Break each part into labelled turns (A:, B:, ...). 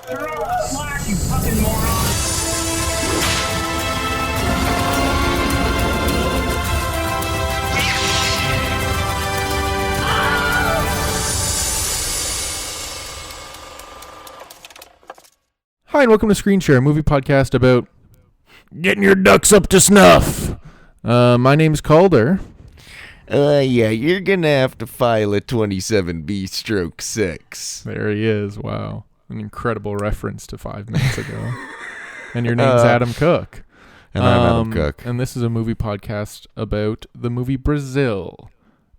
A: Throw the slack, you fucking moron!
B: Hi, and welcome to Screen Share, a movie podcast about getting your ducks up to snuff. My name's Calder.
C: Yeah, you're gonna have to file a 27B stroke 6.
B: There he is. Wow. An incredible reference to 5 minutes ago. And your name's Adam Cook.
C: And I'm Adam Cook.
B: And this is a movie podcast about the movie Brazil,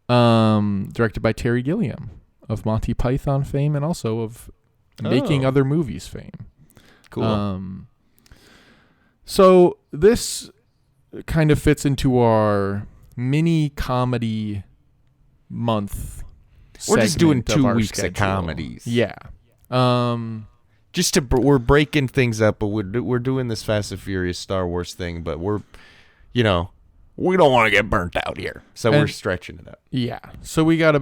B: directed by Terry Gilliam of Monty Python fame and also of making other movies fame.
C: Cool.
B: So this kind of fits into our mini comedy month.
C: We're just doing
B: segment
C: 2
B: our
C: weeks
B: schedule.
C: of comedies.
B: Yeah.
C: We're breaking things up, but we're doing this Fast and Furious Star Wars thing, but we don't want to get burnt out here, so we're stretching it out.
B: Yeah. So we got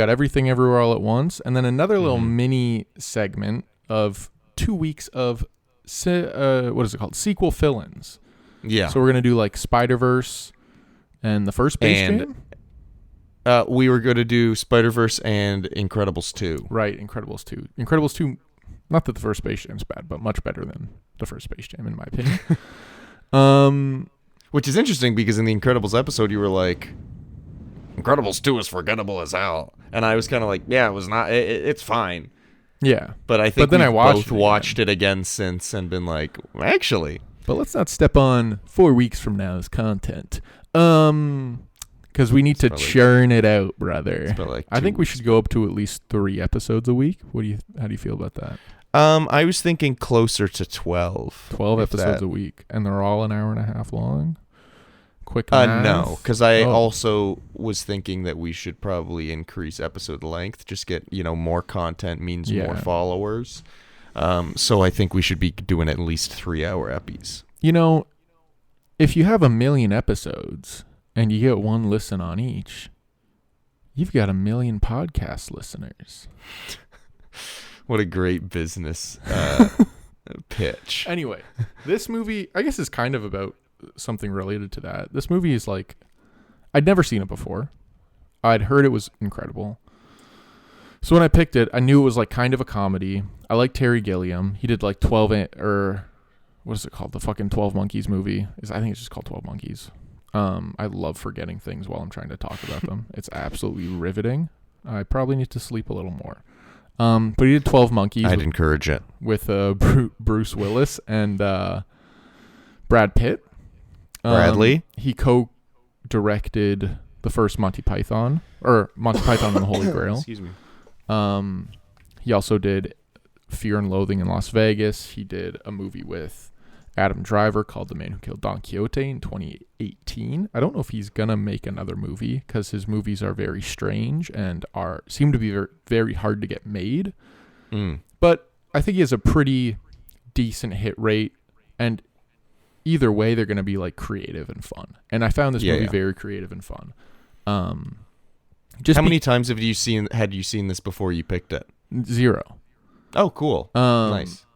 B: Everything Everywhere All at Once, and then another little mini segment of 2 weeks of what is it called? Sequel fill-ins.
C: Yeah.
B: So we're gonna do like Spider-Verse and the first Space Jam.
C: We were going to do Spider-Verse and Incredibles 2.
B: Right, Incredibles 2. Incredibles 2, not that the first Space Jam's bad, but much better than the first Space Jam, in my opinion.
C: Which is interesting because in the Incredibles episode, you were like, Incredibles 2 is forgettable as hell. And I was kind of like, yeah, it was not, it's fine.
B: Yeah.
C: But I think
B: then
C: we've
B: I
C: watched it again since and been like, actually.
B: But let's not step on 4 wecs from now's content. Because we need to churn it out, brother. I think we should go up to at least 3 episodes a week. How do you feel about that?
C: I was thinking closer to 12.
B: 12 episodes a week, and they're all an hour and a half long. Quick math.
C: No, because I also was thinking that we should probably increase episode length. Just get more content means more followers. So I think we should be doing at least 3-hour epis.
B: If you have 1 million episodes and you get 1 listen on each, you've got 1 million podcast listeners.
C: What a great business pitch.
B: Anyway, this movie, I guess, is kind of about something related to that. This movie is like, I'd never seen it before. I'd heard it was incredible. So when I picked it, I knew it was like kind of a comedy. I like Terry Gilliam. He did like 12, or what is it called? The fucking 12 Monkeys movie. I think it's just called 12 Monkeys. I love forgetting things while I'm trying to talk about them. It's absolutely riveting. I probably need to sleep a little more. But he did 12 Monkeys.
C: I'd encourage it.
B: With Bruce Willis and Brad Pitt.
C: Bradley?
B: He co-directed the first Monty Python, or Monty Python and the Holy Grail.
C: Excuse me.
B: He also did Fear and Loathing in Las Vegas. He did a movie with Adam Driver called The Man Who Killed Don Quixote in 2018. I don't know if he's gonna make another movie because his movies are very strange and seem to be very, very hard to get made. But I think he has a pretty decent hit rate, and either way they're gonna be like creative and fun. And I found this movie very creative and fun. How
C: many times had you seen this before you picked it?
B: 0.
C: Oh, cool. Nice.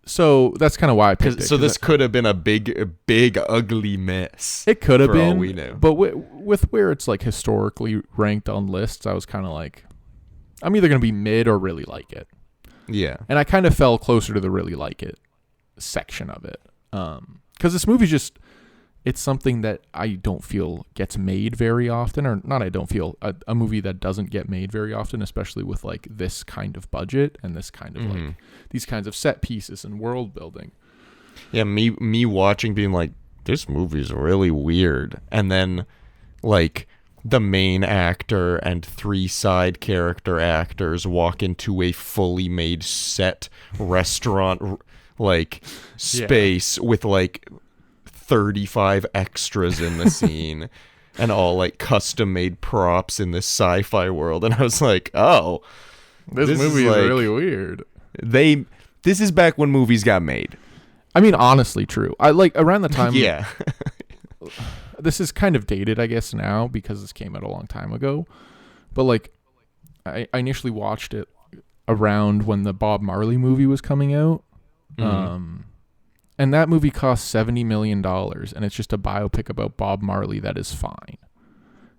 B: So that's kind of why I picked it.
C: So this could have been a big, ugly mess.
B: It could have been.
C: All we knew.
B: But with where it's like historically ranked on lists, I was kind of like, I'm either going to be mid or really like it.
C: Yeah.
B: And I kind of fell closer to the really like it section of it. Because this movie it's something that I don't feel gets made very often, or not I don't feel, a movie that doesn't get made very often, especially with like this kind of budget and this kind of like these kinds of set pieces and world building.
C: Yeah, me watching being like, this movie's really weird. And then like the main actor and 3 side character actors walk into a fully made set restaurant like space with like 35 extras in the scene and all like custom made props in this sci-fi world, and I was like, oh,
B: this movie is like, really weird.
C: This is back when movies got made.
B: I mean, honestly true. I like around the time
C: yeah.
B: This is kind of dated, I guess, now because this came out a long time ago. But like I initially watched it around when the Bob Marley movie was coming out. And that movie cost $70 million, and it's just a biopic about Bob Marley that is fine.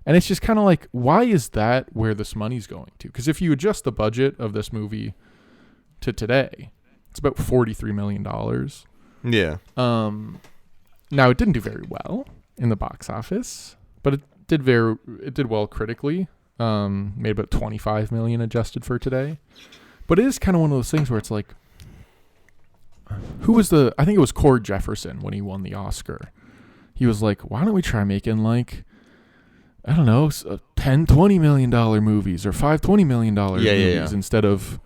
B: And it's just kind of like, why is that where this money's going to? Because if you adjust the budget of this movie to today, it's about $43 million.
C: Yeah.
B: Now, it didn't do very well in the box office, but it did well critically. Made about $25 million adjusted for today. But it is kind of one of those things where it's like, I think it was Cord Jefferson when he won the Oscar. He was like, why don't we try making like, I don't know, $10-20 million movies or $5-20 million movies instead of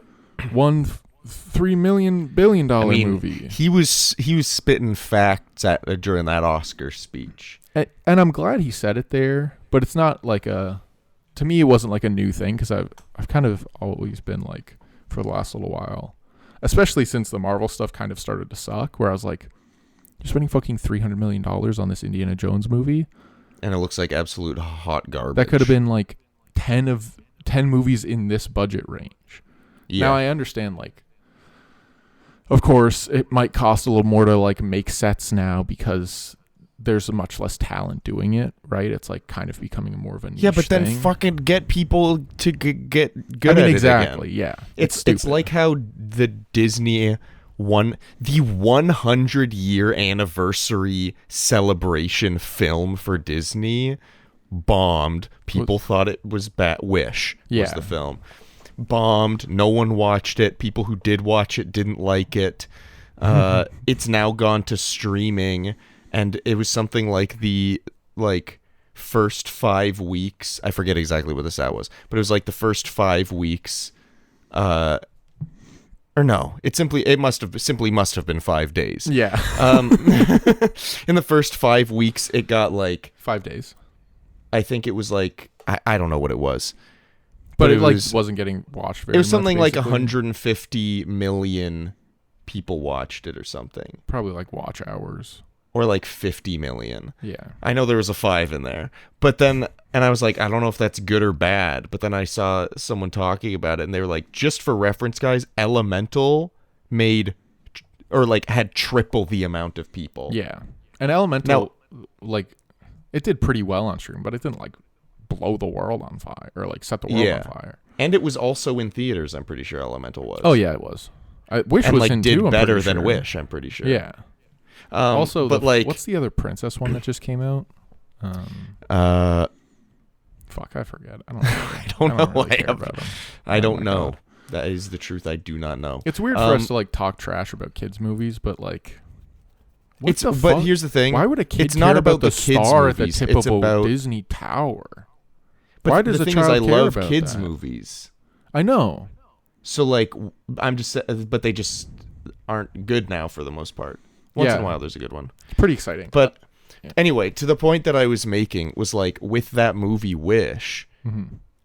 B: one $3 billion movie.
C: He was spitting facts during that Oscar speech.
B: And I'm glad he said it there, but it's not like to me, it wasn't like a new thing, because I've kind of always been like, for the last little while, especially since the Marvel stuff kind of started to suck, where I was like, you're spending fucking $300 million on this Indiana Jones movie,
C: and it looks like absolute hot garbage.
B: That could have been like 10 movies in this budget range. Yeah. Now I understand, like, of course it might cost a little more to like make sets now because there's much less talent doing it, right? It's like kind of becoming more of a niche
C: but then
B: thing.
C: fucking get people to get good at
B: exactly,
C: it again.
B: Yeah.
C: It's like how the Disney the 100-year anniversary celebration film for Disney bombed. People thought it was bad. Wish was the film. Bombed. No one watched it. People who did watch it didn't like it. It's now gone to streaming. And it was something like the first 5 weeks. I forget exactly what the stat was, but it was like the first 5 weeks. Or no, it must have been 5 days.
B: Yeah.
C: In the first 5 weeks, it got like
B: 5 days.
C: I think it was like I don't know what it was,
B: but it wasn't getting watched very much.
C: It was something
B: basically.
C: like 150 million people watched it or something.
B: Probably like watch hours.
C: Or like 50 million.
B: Yeah.
C: I know there was a 5 in there. But then, and I was like, I don't know if that's good or bad. But then I saw someone talking about it, and they were like, just for reference, guys, Elemental had triple the amount of people.
B: Yeah. And Elemental, it did pretty well on stream, but it didn't like blow the world on fire or like set the world on fire.
C: And it was also in theaters, I'm pretty sure Elemental was.
B: Oh, yeah, it was. Wish
C: and
B: was in
C: did
B: too,
C: better than Wish, I'm pretty sure.
B: Yeah. Also, what's the other princess one that just came out? Fuck, I forget. I don't know.
C: I don't know. God. That is the truth. I do not know.
B: It's weird for us to like talk trash about kids movies, but like,
C: but here's the thing.
B: Why would a kid
C: it's not about the kids
B: star
C: movies.
B: at the tip
C: it's
B: of
C: about
B: a Disney tower?
C: But
B: why does
C: the
B: a
C: thing
B: child
C: is, I
B: care
C: love
B: about
C: kids
B: that?
C: movies.
B: I know.
C: So like, but they just aren't good now for the most part. Once in a while, there's a good one.
B: Pretty exciting.
C: But anyway, to the point that I was making was like with that movie Wish,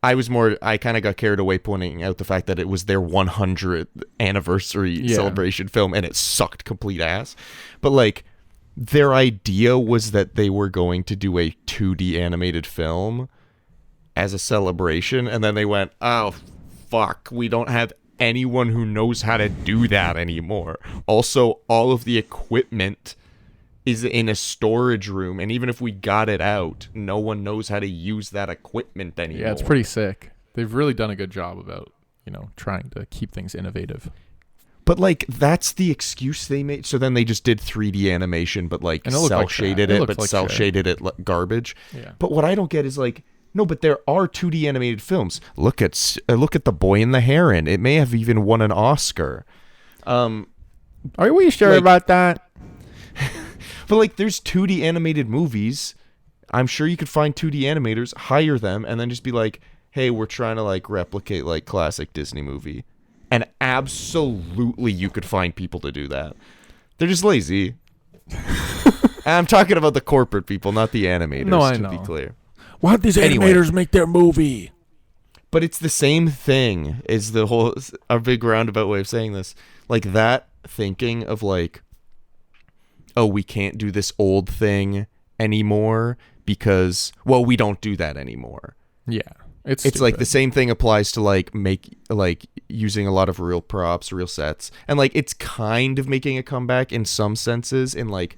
C: I kind of got carried away pointing out the fact that it was their 100th anniversary celebration film and it sucked complete ass. But like their idea was that they were going to do a 2D animated film as a celebration, and then they went, oh, fuck, we don't have anyone who knows how to do that anymore. Also, all of the equipment is in a storage room, and even if we got it out, no one knows how to use that equipment anymore.
B: Yeah, it's pretty sick. They've really done a good job about, trying to keep things innovative.
C: But like that's the excuse they made. So then they just did 3D animation, but like cell shaded it, but cell shaded it garbage.
B: Yeah.
C: But what I don't get is like, no, but there are 2D animated films. Look at The Boy and the Heron. It may have even won an Oscar.
B: Are we sure about that?
C: But like, there's 2D animated movies. I'm sure you could find 2D animators, hire them, and then just be like, "Hey, we're trying to like replicate like classic Disney movie," and absolutely you could find people to do that. They're just lazy. I'm talking about the corporate people, not the animators.
B: No, I know.
C: To be clear.
B: Why don't these animators make their movie?
C: But it's the same thing is a big roundabout way of saying this. Like that thinking of like, oh, we can't do this old thing anymore because, well, we don't do that anymore.
B: Yeah. It's
C: like
B: stupid.
C: the same thing applies to like using a lot of real props, real sets, and like it's kind of making a comeback in some senses in like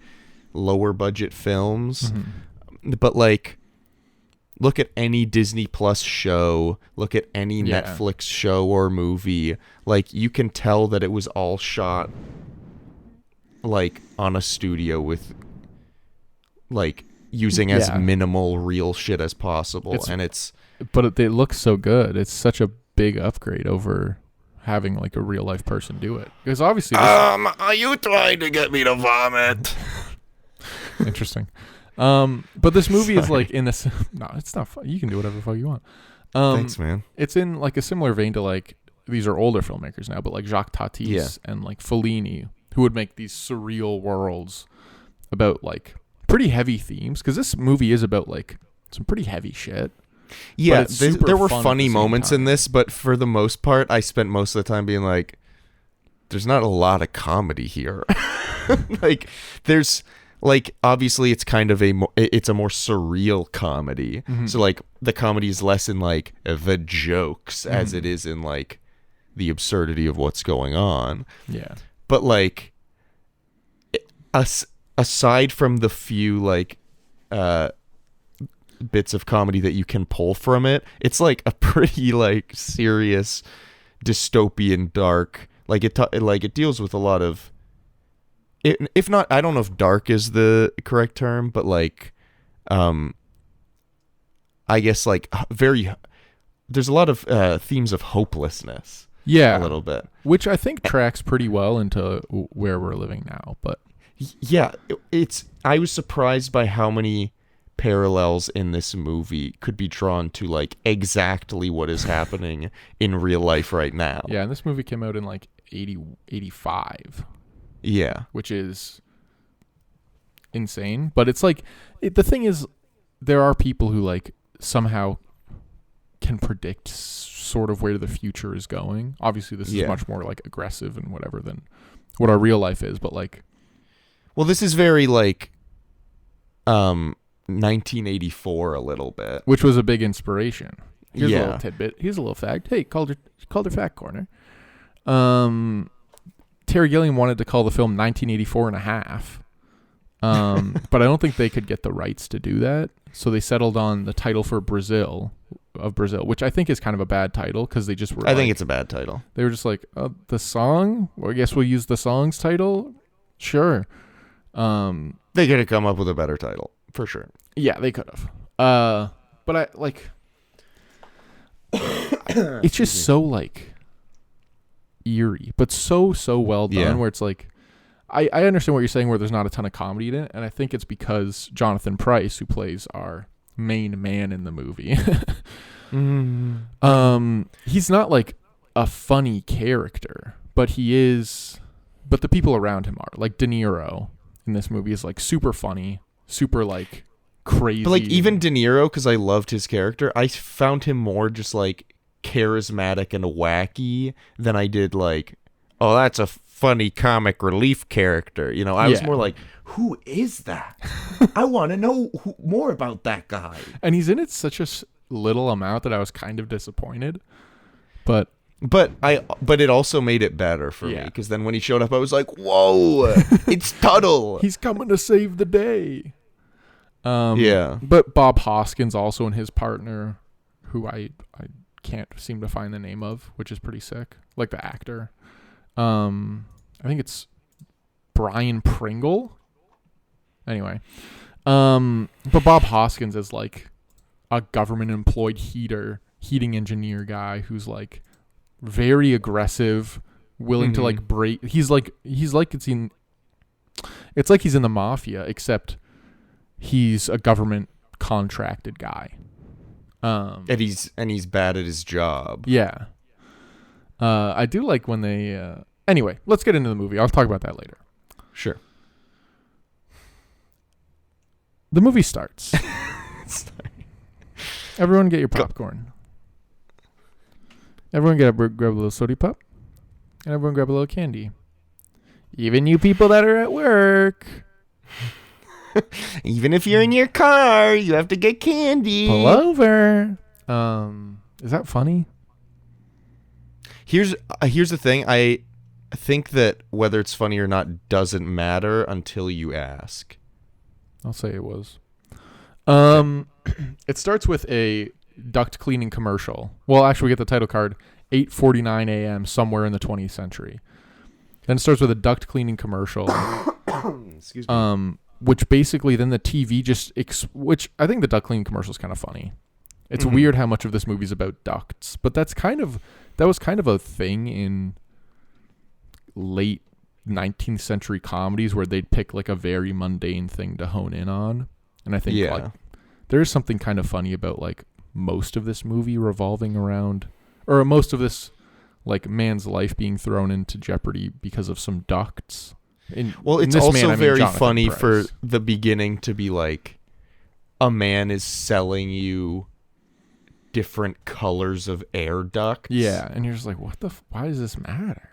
C: lower budget films, but like look at any Disney Plus show, look at any Netflix show or movie, like you can tell that it was all shot like on a studio with like using as minimal real shit as possible,
B: but it looks so good. It's such a big upgrade over having like a real life person do it, because obviously
C: are you trying to get me to vomit?
B: Interesting. But this movie is like in this. No, it's not fun. You can do whatever the fuck you want.
C: Thanks, man.
B: It's in like a similar vein to like, these are older filmmakers now, but like Jacques Tati and like Fellini, who would make these surreal worlds about like pretty heavy themes, because this movie is about like some pretty heavy shit.
C: Yeah, there were funny moments in this, but for the most part, I spent most of the time being like, there's not a lot of comedy here. Like, there's like, obviously it's kind of it's a more surreal comedy. So like the comedy is less in like the jokes as it is in like the absurdity of what's going on. Yeah. But like, aside from the few like bits of comedy that you can pull from it, it's like a pretty like serious dystopian dark, like it deals with a lot of if not, I don't know if dark is the correct term, but like I guess like there's a lot of themes of hopelessness, a little bit,
B: which I think tracks pretty well into where we're living now. But
C: yeah, I was surprised by how many parallels in this movie could be drawn to like exactly what is happening in real life right now.
B: Yeah, and this movie came out in like 85.
C: Yeah.
B: Which is insane. But it's like, the thing is, there are people who like somehow can predict sort of where the future is going. Obviously, this is much more like aggressive and whatever than what our real life is. But like,
C: well, this is very like 1984 a little bit,
B: which was a big inspiration. Here's a little tidbit. Here's a little fact. Hey, Calder Fact Corner. Terry Gilliam wanted to call the film 1984 and a half. But I don't think they could get the rights to do that. So they settled on the title for Brazil, which I think is kind of a bad title, because they just were
C: I think it's a bad title.
B: They were just like, the song? Well, I guess we'll use the song's title? Sure.
C: They could have come up with a better title, for sure.
B: Yeah, they could have. But I, like, it's just so, like, eerie, but so well done, where it's like, I understand what you're saying, where there's not a ton of comedy in it, and I think it's because Jonathan Pryce, who plays our main man in the movie, he's not like a funny character, but the people around him are. Like De Niro in this movie is like super funny, super like crazy.
C: But like even De Niro, because I loved his character, I found him more just like charismatic and wacky than I did like, oh, that's a funny comic relief character. You know, I was more like, who is that? I want to know more about that guy.
B: And he's in it such a little amount that I was kind of disappointed. But it also made it better for me, because then when he showed up, I was like, whoa, it's Tuttle. He's coming to save the day. But Bob Hoskins also, and his partner, who I can't seem to find the name of, which is pretty sick. Like the actor. I think it's Brian Pringle. Anyway. But Bob Hoskins is like a government employed heating engineer guy who's like very aggressive, willing to like break. It's like he's in the mafia, except he's a government contracted guy.
C: And he's bad at his job.
B: Yeah. I do like when they anyway, let's get into the movie. I'll talk about that later.
C: Sure.
B: The movie starts. Everyone get your popcorn. Everyone grab a little soda pop. And everyone grab a little candy. Even you people that are at work.
C: Even if you're in your car, you have to get candy.
B: Pull over. Is that funny?
C: Here's the thing. I think that whether it's funny or not doesn't matter until you ask.
B: I'll say it was. It starts with a duct cleaning commercial. Well, actually, we get the title card, 8:49 a.m. somewhere in the 20th century. Then it starts with a duct cleaning commercial.
C: Excuse me.
B: Which basically then the TV just... which I think the duct cleaning commercial is kind of funny. It's weird how much of this movie is about ducts. But that was kind of a thing in late 19th century comedies where they'd pick like a very mundane thing to hone in on. And I think like there's something kind of funny about like most of this movie revolving around, or most of this like man's life being thrown into jeopardy because of some ducts.
C: It's also very funny Price. For the beginning to be like a man is selling you different colors of air ducts.
B: Yeah, and you're just like, what the? Why does this matter?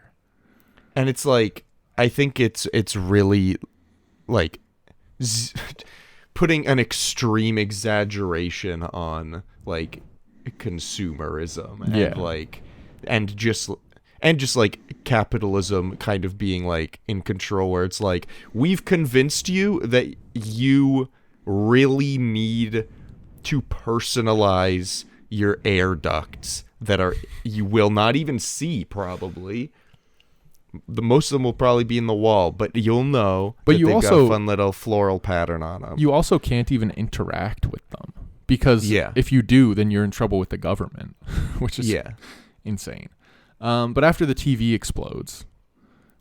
C: And it's like, I think it's really like putting an extreme exaggeration on like consumerism and just like capitalism kind of being like in control, where it's like, we've convinced you that you really need to personalize your air ducts that are you will not even see probably. Most of them will probably be in the wall, but you'll know that they've got a fun little floral pattern on them.
B: You also can't even interact with them because if you do, then you're in trouble with the government, which is insane. But after the TV explodes,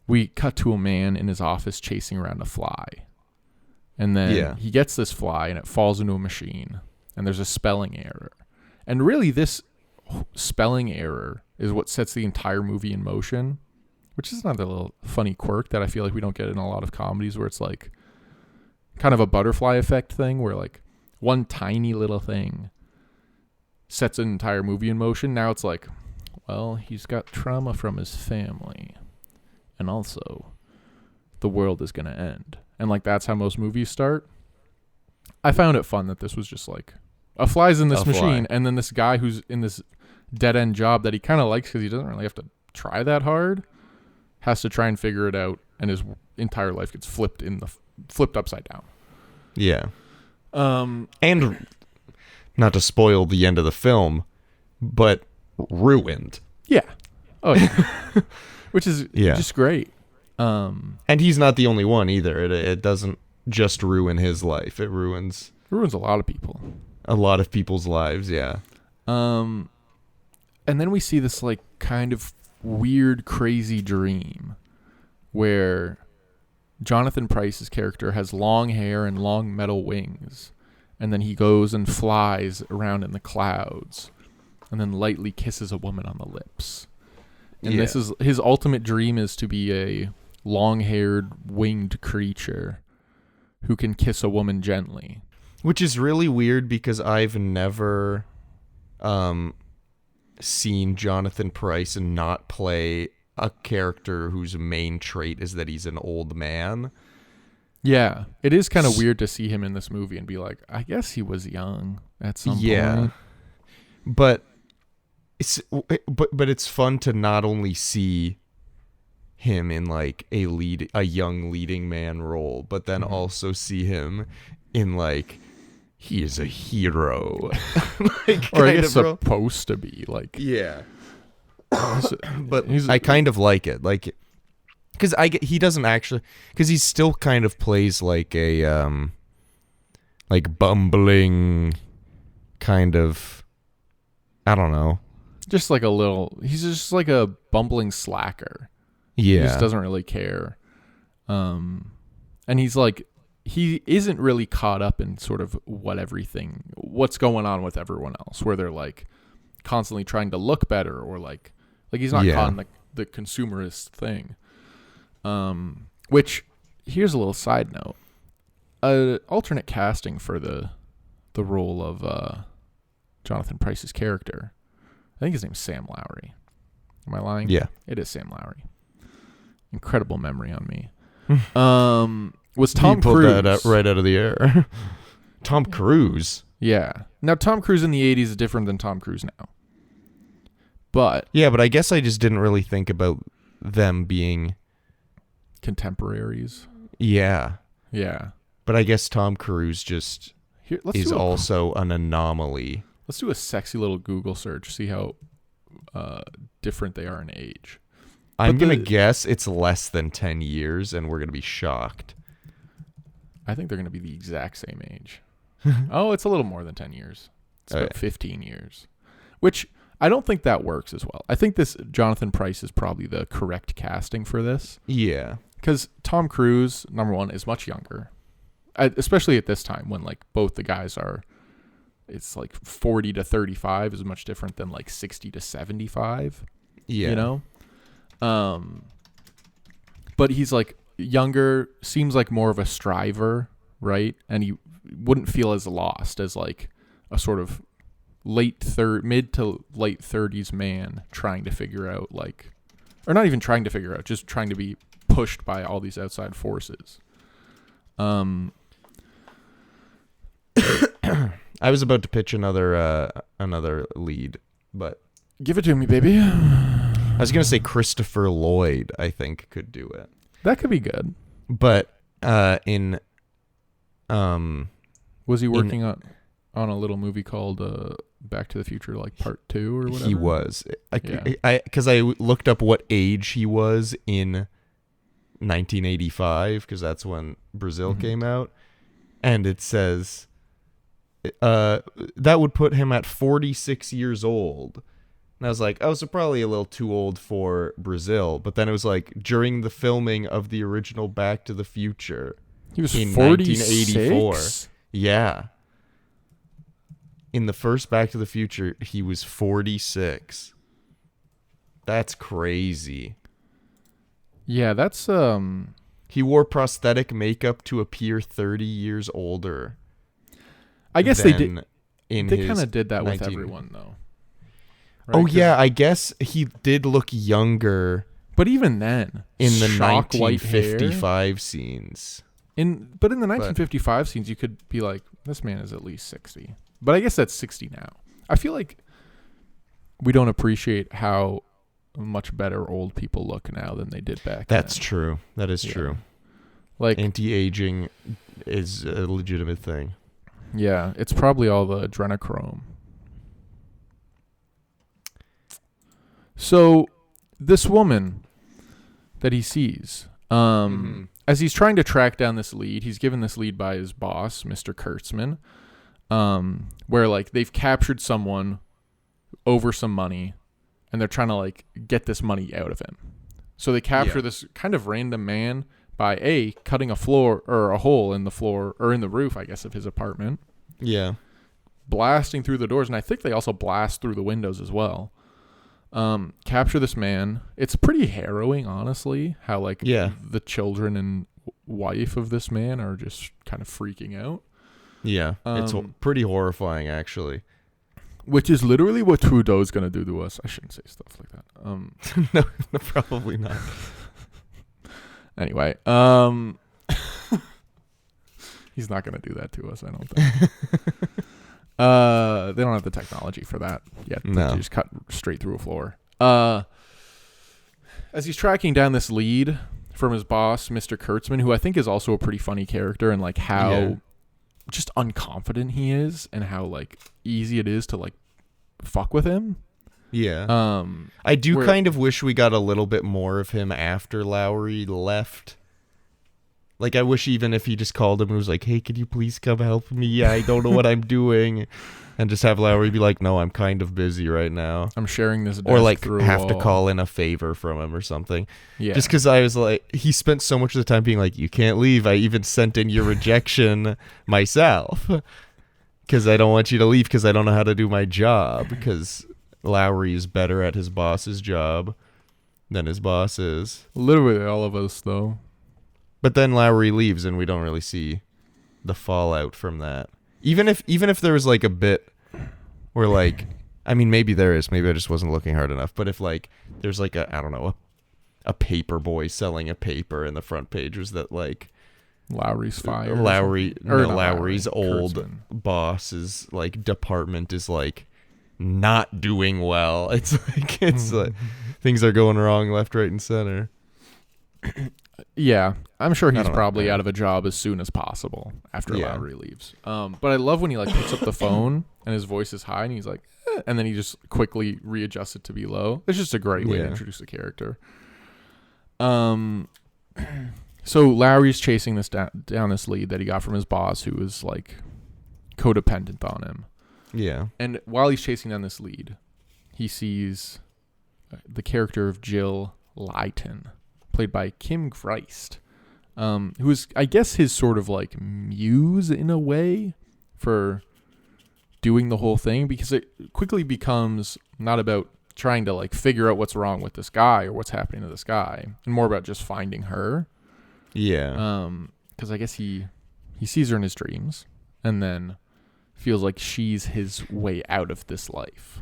B: we cut to a man in his office chasing around a fly. And then he gets this fly and it falls into a machine and there's a spelling error. And really this spelling error is what sets the entire movie in motion, which is another little funny quirk that I feel like we don't get in a lot of comedies, where it's like kind of a butterfly effect thing where like one tiny little thing sets an entire movie in motion. Now it's like, well, he's got trauma from his family, and also the world is going to end. And like that's how most movies start. I found it fun that this was just like a fly's in this machine, and then this guy who's in this dead-end job that he kind of likes because he doesn't really have to try that hard, has to try and figure it out, and his entire life gets flipped upside down.
C: Yeah. And not to spoil the end of the film, but ruined.
B: Yeah. Oh yeah. Which is just great.
C: And he's not the only one either. It doesn't just ruin his life. It ruins
B: a lot of people.
C: A lot of people's lives, yeah.
B: And then we see this like kind of weird, crazy dream where Jonathan Pryce's character has long hair and long metal wings, and then he goes and flies around in the clouds and then lightly kisses a woman on the lips. And this is his ultimate dream, is to be a long-haired winged creature who can kiss a woman gently.
C: Which is really weird because I've never seen Jonathan Pryce not play a character whose main trait is that he's an old man.
B: Yeah, it is kind of weird to see him in this movie and be like, I guess he was young at some point.
C: But it's fun to not only see him in like a young leading man role, but then also see him in like, he is a hero. Like,
B: or I guess supposed to be like.
C: Yeah. But I kind of like it, like, because he doesn't actually, because he still kind of plays like a like bumbling kind of, I don't know,
B: just like he's just like a bumbling slacker.
C: Yeah,
B: he just doesn't really care. And he's like, he isn't really caught up in sort of what's going on with everyone else, where they're like constantly trying to look better, or like he's not caught in the consumerist thing. Which, here's a little side note. Alternate casting for the role of Jonathan Pryce's character, I think his name's Sam Lowry. Am I lying?
C: Yeah.
B: It is Sam Lowry. Incredible memory on me. Was Tom Cruise.
C: Pulled that right out of the air. Tom Cruise.
B: Yeah. Now, Tom Cruise in the 80s is different than Tom Cruise now. But
C: Yeah, but I guess I just didn't really think about them being...
B: contemporaries.
C: Yeah.
B: Yeah.
C: But I guess Tom Cruise just
B: Here,
C: is also an anomaly.
B: Let's do a sexy little Google search, see how different they are in age.
C: I'm going to guess it's less than 10 years, and we're going to be shocked.
B: I think they're going to be the exact same age. Oh, it's a little more than 10 years. It's about 15 years. Which, I don't think that works as well. I think this Jonathan Pryce is probably the correct casting for this.
C: Yeah.
B: Because Tom Cruise, number one, is much younger. Especially at this time when, like, both the guys are... It's like 40 to 35 is much different than, like, 60 to 75.
C: Yeah.
B: You know? But he's, like, younger, seems like more of a striver, right? And he wouldn't feel as lost as, like, a sort of mid to late 30s man trying to figure out, like, or not even trying to figure out, just trying to be pushed by all these outside forces.
C: I was about to pitch another lead, but
B: Give it to me, baby.
C: I was going to say Christopher Lloyd, I think, could do it.
B: That could be good.
C: But
B: Was he working on a little movie called Back to the Future, like Part 2 or whatever?
C: He was.
B: Yeah.
C: Because I looked up what age he was in 1985, because that's when Brazil came out, and it says that would put him at 46 years old. And I was like, oh, so probably a little too old for Brazil. But then it was like during the filming of the original Back to the Future.
B: He was
C: in
B: 1984.
C: 1984. Yeah. In the first Back to the Future, he was 46. That's crazy.
B: Yeah, that's
C: He wore prosthetic makeup to appear 30 years older.
B: I guess they did.
C: In
B: They
C: his
B: kind of did that with
C: 19
B: everyone, though. Right?
C: Oh yeah, I guess he did look younger
B: But even then,
C: in the
B: shock white hair.
C: 1955 scenes.
B: But in the 1955 scenes, you could be like, this man is at least 60. But I guess that's 60 now. I feel like we don't appreciate how much better old people look now than they did back then.
C: That's true. That is true.
B: Like
C: Anti-aging is a legitimate thing.
B: Yeah, it's probably all the adrenochrome. So this woman that he sees, as he's trying to track down this lead, he's given this lead by his boss, Mr. Kurtzman, where like they've captured someone over some money and they're trying to like get this money out of him. So they capture this kind of random man by cutting a floor or a hole in the floor or in the roof, I guess, of his apartment.
C: Yeah.
B: Blasting through the doors. And I think they also blast through the windows as well. Capture this man. It's pretty harrowing, honestly, how like the children and wife of this man are just kind of freaking out.
C: Yeah. It's pretty horrifying, actually.
B: Which is literally what Trudeau's going to do to us. I shouldn't say stuff like that.
C: No, probably not.
B: Anyway, he's not going to do that to us, I don't think. They don't have the technology for that yet.
C: No.
B: They just cut straight through a floor. As he's tracking down this lead from his boss, Mr. Kurtzman, who I think is also a pretty funny character, and like how just unconfident he is and how like easy it is to like fuck with him.
C: Yeah. I do kind of wish we got a little bit more of him after Lowry left. Like, I wish even if he just called him and was like, hey, could you please come help me? I don't know what I'm doing. And just have Lowry be like, no, I'm kind of busy right now.
B: I'm sharing this desk
C: or like
B: through
C: have to call in a favor from him or something.
B: Yeah.
C: Just because I was like, he spent so much of the time being like, you can't leave. I even sent in your rejection myself because I don't want you to leave because I don't know how to do my job, because Lowry is better at his boss's job than his boss is.
B: Literally all of us, though.
C: But then Lowry leaves and we don't really see the fallout from that. Even if there was like a bit where like, I mean, maybe there is, maybe I just wasn't looking hard enough. But if like there's like a paper boy selling a paper and the front page was that like
B: Lowry's fired.
C: Lowry's old
B: Kurtzman.
C: boss's like department is like not doing well. It's like things are going wrong left, right, and center.
B: Yeah, I'm sure
C: I
B: he's
C: don't know,
B: probably
C: man.
B: out of a job as soon as possible after
C: Yeah.
B: Lowry leaves. But I love when he like picks up the phone and his voice is high and he's like, and then he just quickly readjusts it to be low. It's just a great way to
C: Yeah.
B: introduce the character. So Lowry's chasing this down this lead that he got from his boss, who was like codependent on him.
C: Yeah.
B: And while he's chasing down this lead, he sees the character of Jill Lyton, played by Kim Christ, who is, I guess, his sort of like muse in a way for doing the whole thing, because it quickly becomes not about trying to like figure out what's wrong with this guy or what's happening to this guy, and more about just finding her.
C: Yeah.
B: Because I guess he sees her in his dreams and then feels like she's his way out of this life.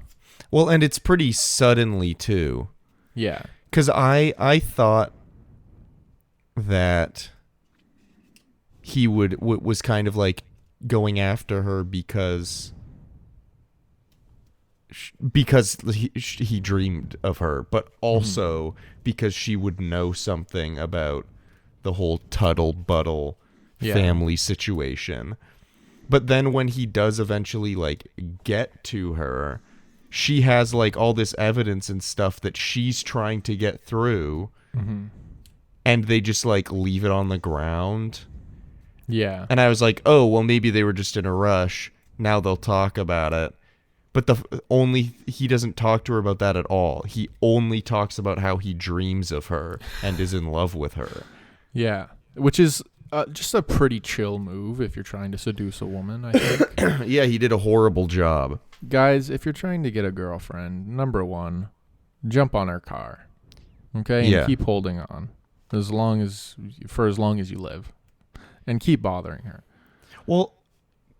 C: Well, and it's pretty suddenly too.
B: Yeah.
C: Because I thought that he was kind of like going after her because he dreamed of her, but also because she would know something about the whole Tuttle family situation. But then when he does eventually like get to her, she has like all this evidence and stuff that she's trying to get through, and they just like leave it on the ground.
B: Yeah.
C: And I was like, oh, well, maybe they were just in a rush. Now they'll talk about it. But he doesn't talk to her about that at all. He only talks about how he dreams of her and is in love with her.
B: Yeah. Which is just a pretty chill move if you're trying to seduce a woman, I think.
C: Yeah, he did a horrible job.
B: Guys, if you're trying to get a girlfriend, number one, jump on her car. Okay?
C: Yeah.
B: And keep holding on for as long as you live. And keep bothering her.
C: Well,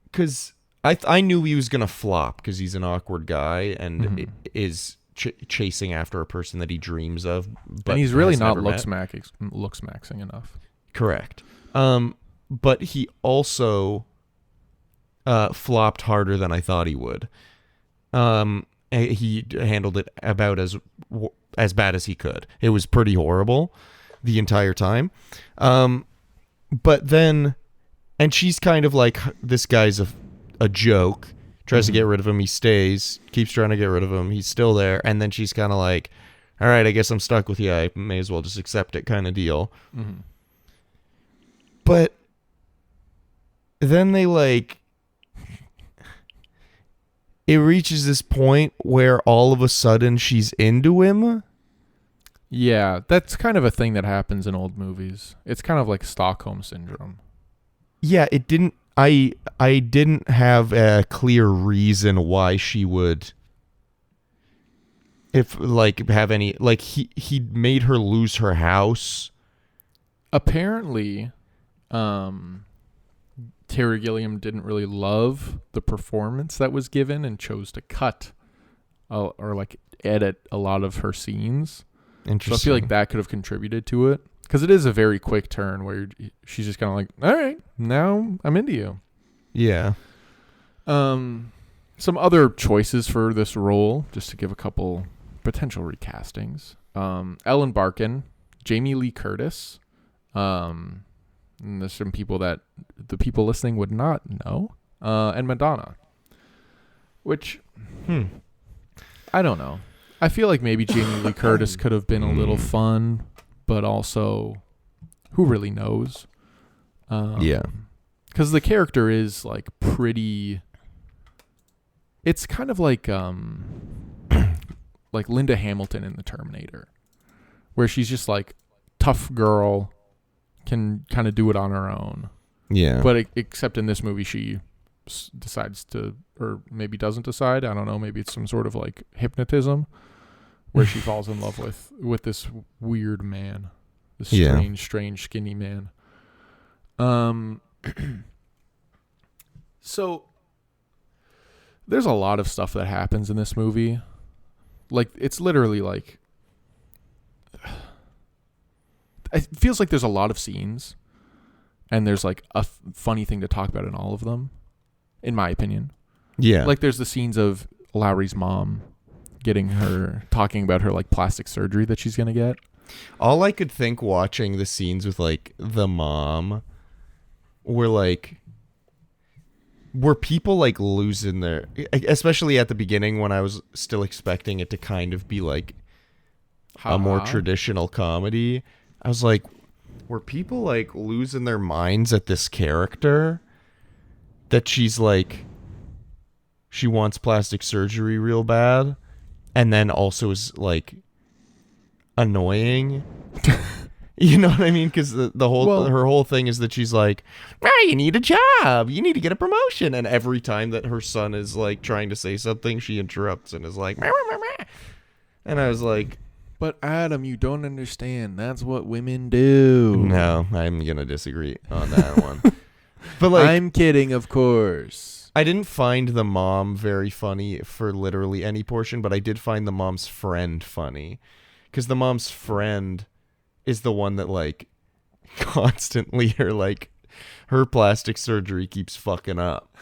C: because I knew he was going to flop because he's an awkward guy and is chasing after a person that he dreams of. But
B: and he's really
C: has
B: not
C: never met.
B: looks-maxing enough.
C: Correct. But he also flopped harder than I thought he would. He handled it about as bad as he could. It was pretty horrible the entire time. But then, and she's kind of like, this guy's a joke. Tries to get rid of him. He stays. Keeps trying to get rid of him. He's still there. And then she's kind of like, all right, I guess I'm stuck with you. I may as well just accept it kind of deal.
B: Mm-hmm.
C: But then they like, it reaches this point where all of a sudden she's into him.
B: Yeah, that's kind of a thing that happens in old movies. It's kind of like Stockholm Syndrome.
C: Yeah, it didn't. I didn't have a clear reason why she would, if like have any like he made her lose her house.
B: Apparently, Terry Gilliam didn't really love the performance that was given and chose to cut or like edit a lot of her scenes.
C: Interesting.
B: So I feel like that could have contributed to it, because it is a very quick turn where she's just kind of like, all right, now I'm into you.
C: Yeah.
B: Some other choices for this role, just to give a couple potential recastings. Ellen Barkin, Jamie Lee Curtis. And there's some people that the people listening would not know. And Madonna. Which, I don't know. I feel like maybe Jamie Lee Curtis could have been a little fun, but also, who really knows?
C: Yeah.
B: Because the character is like pretty. It's kind of like Linda Hamilton in The Terminator, where she's just like tough girl, can kind of do it on her own.
C: Yeah.
B: But except in this movie, she decides to, or maybe doesn't decide. I don't know. Maybe it's some sort of like hypnotism, where she falls in love with this weird man, this strange skinny man. So there's a lot of stuff that happens in this movie. Like, it's literally like, it feels like there's a lot of scenes, and there's like a funny thing to talk about in all of them, in my opinion.
C: Yeah.
B: Like there's the scenes of Lowry's mom talking about her like plastic surgery that she's gonna get.
C: All I could think watching the scenes with like the mom were people like losing their, especially at the beginning when I was still expecting it to kind of be like a more traditional comedy. I was like, were people like losing their minds at this character that she's like, she wants plastic surgery real bad and then also is like annoying? You know what I mean? Because her whole thing is that she's like, you need a job, you need to get a promotion, and every time that her son is like trying to say something, she interrupts and is like, meh, meh, meh, meh. And I was like,
B: but Adam, you don't understand. That's what women do.
C: No, I'm gonna disagree on that one. But like,
B: I'm kidding, of course.
C: I didn't find the mom very funny for literally any portion, but I did find the mom's friend funny, because the mom's friend is the one that like constantly her plastic surgery keeps fucking up,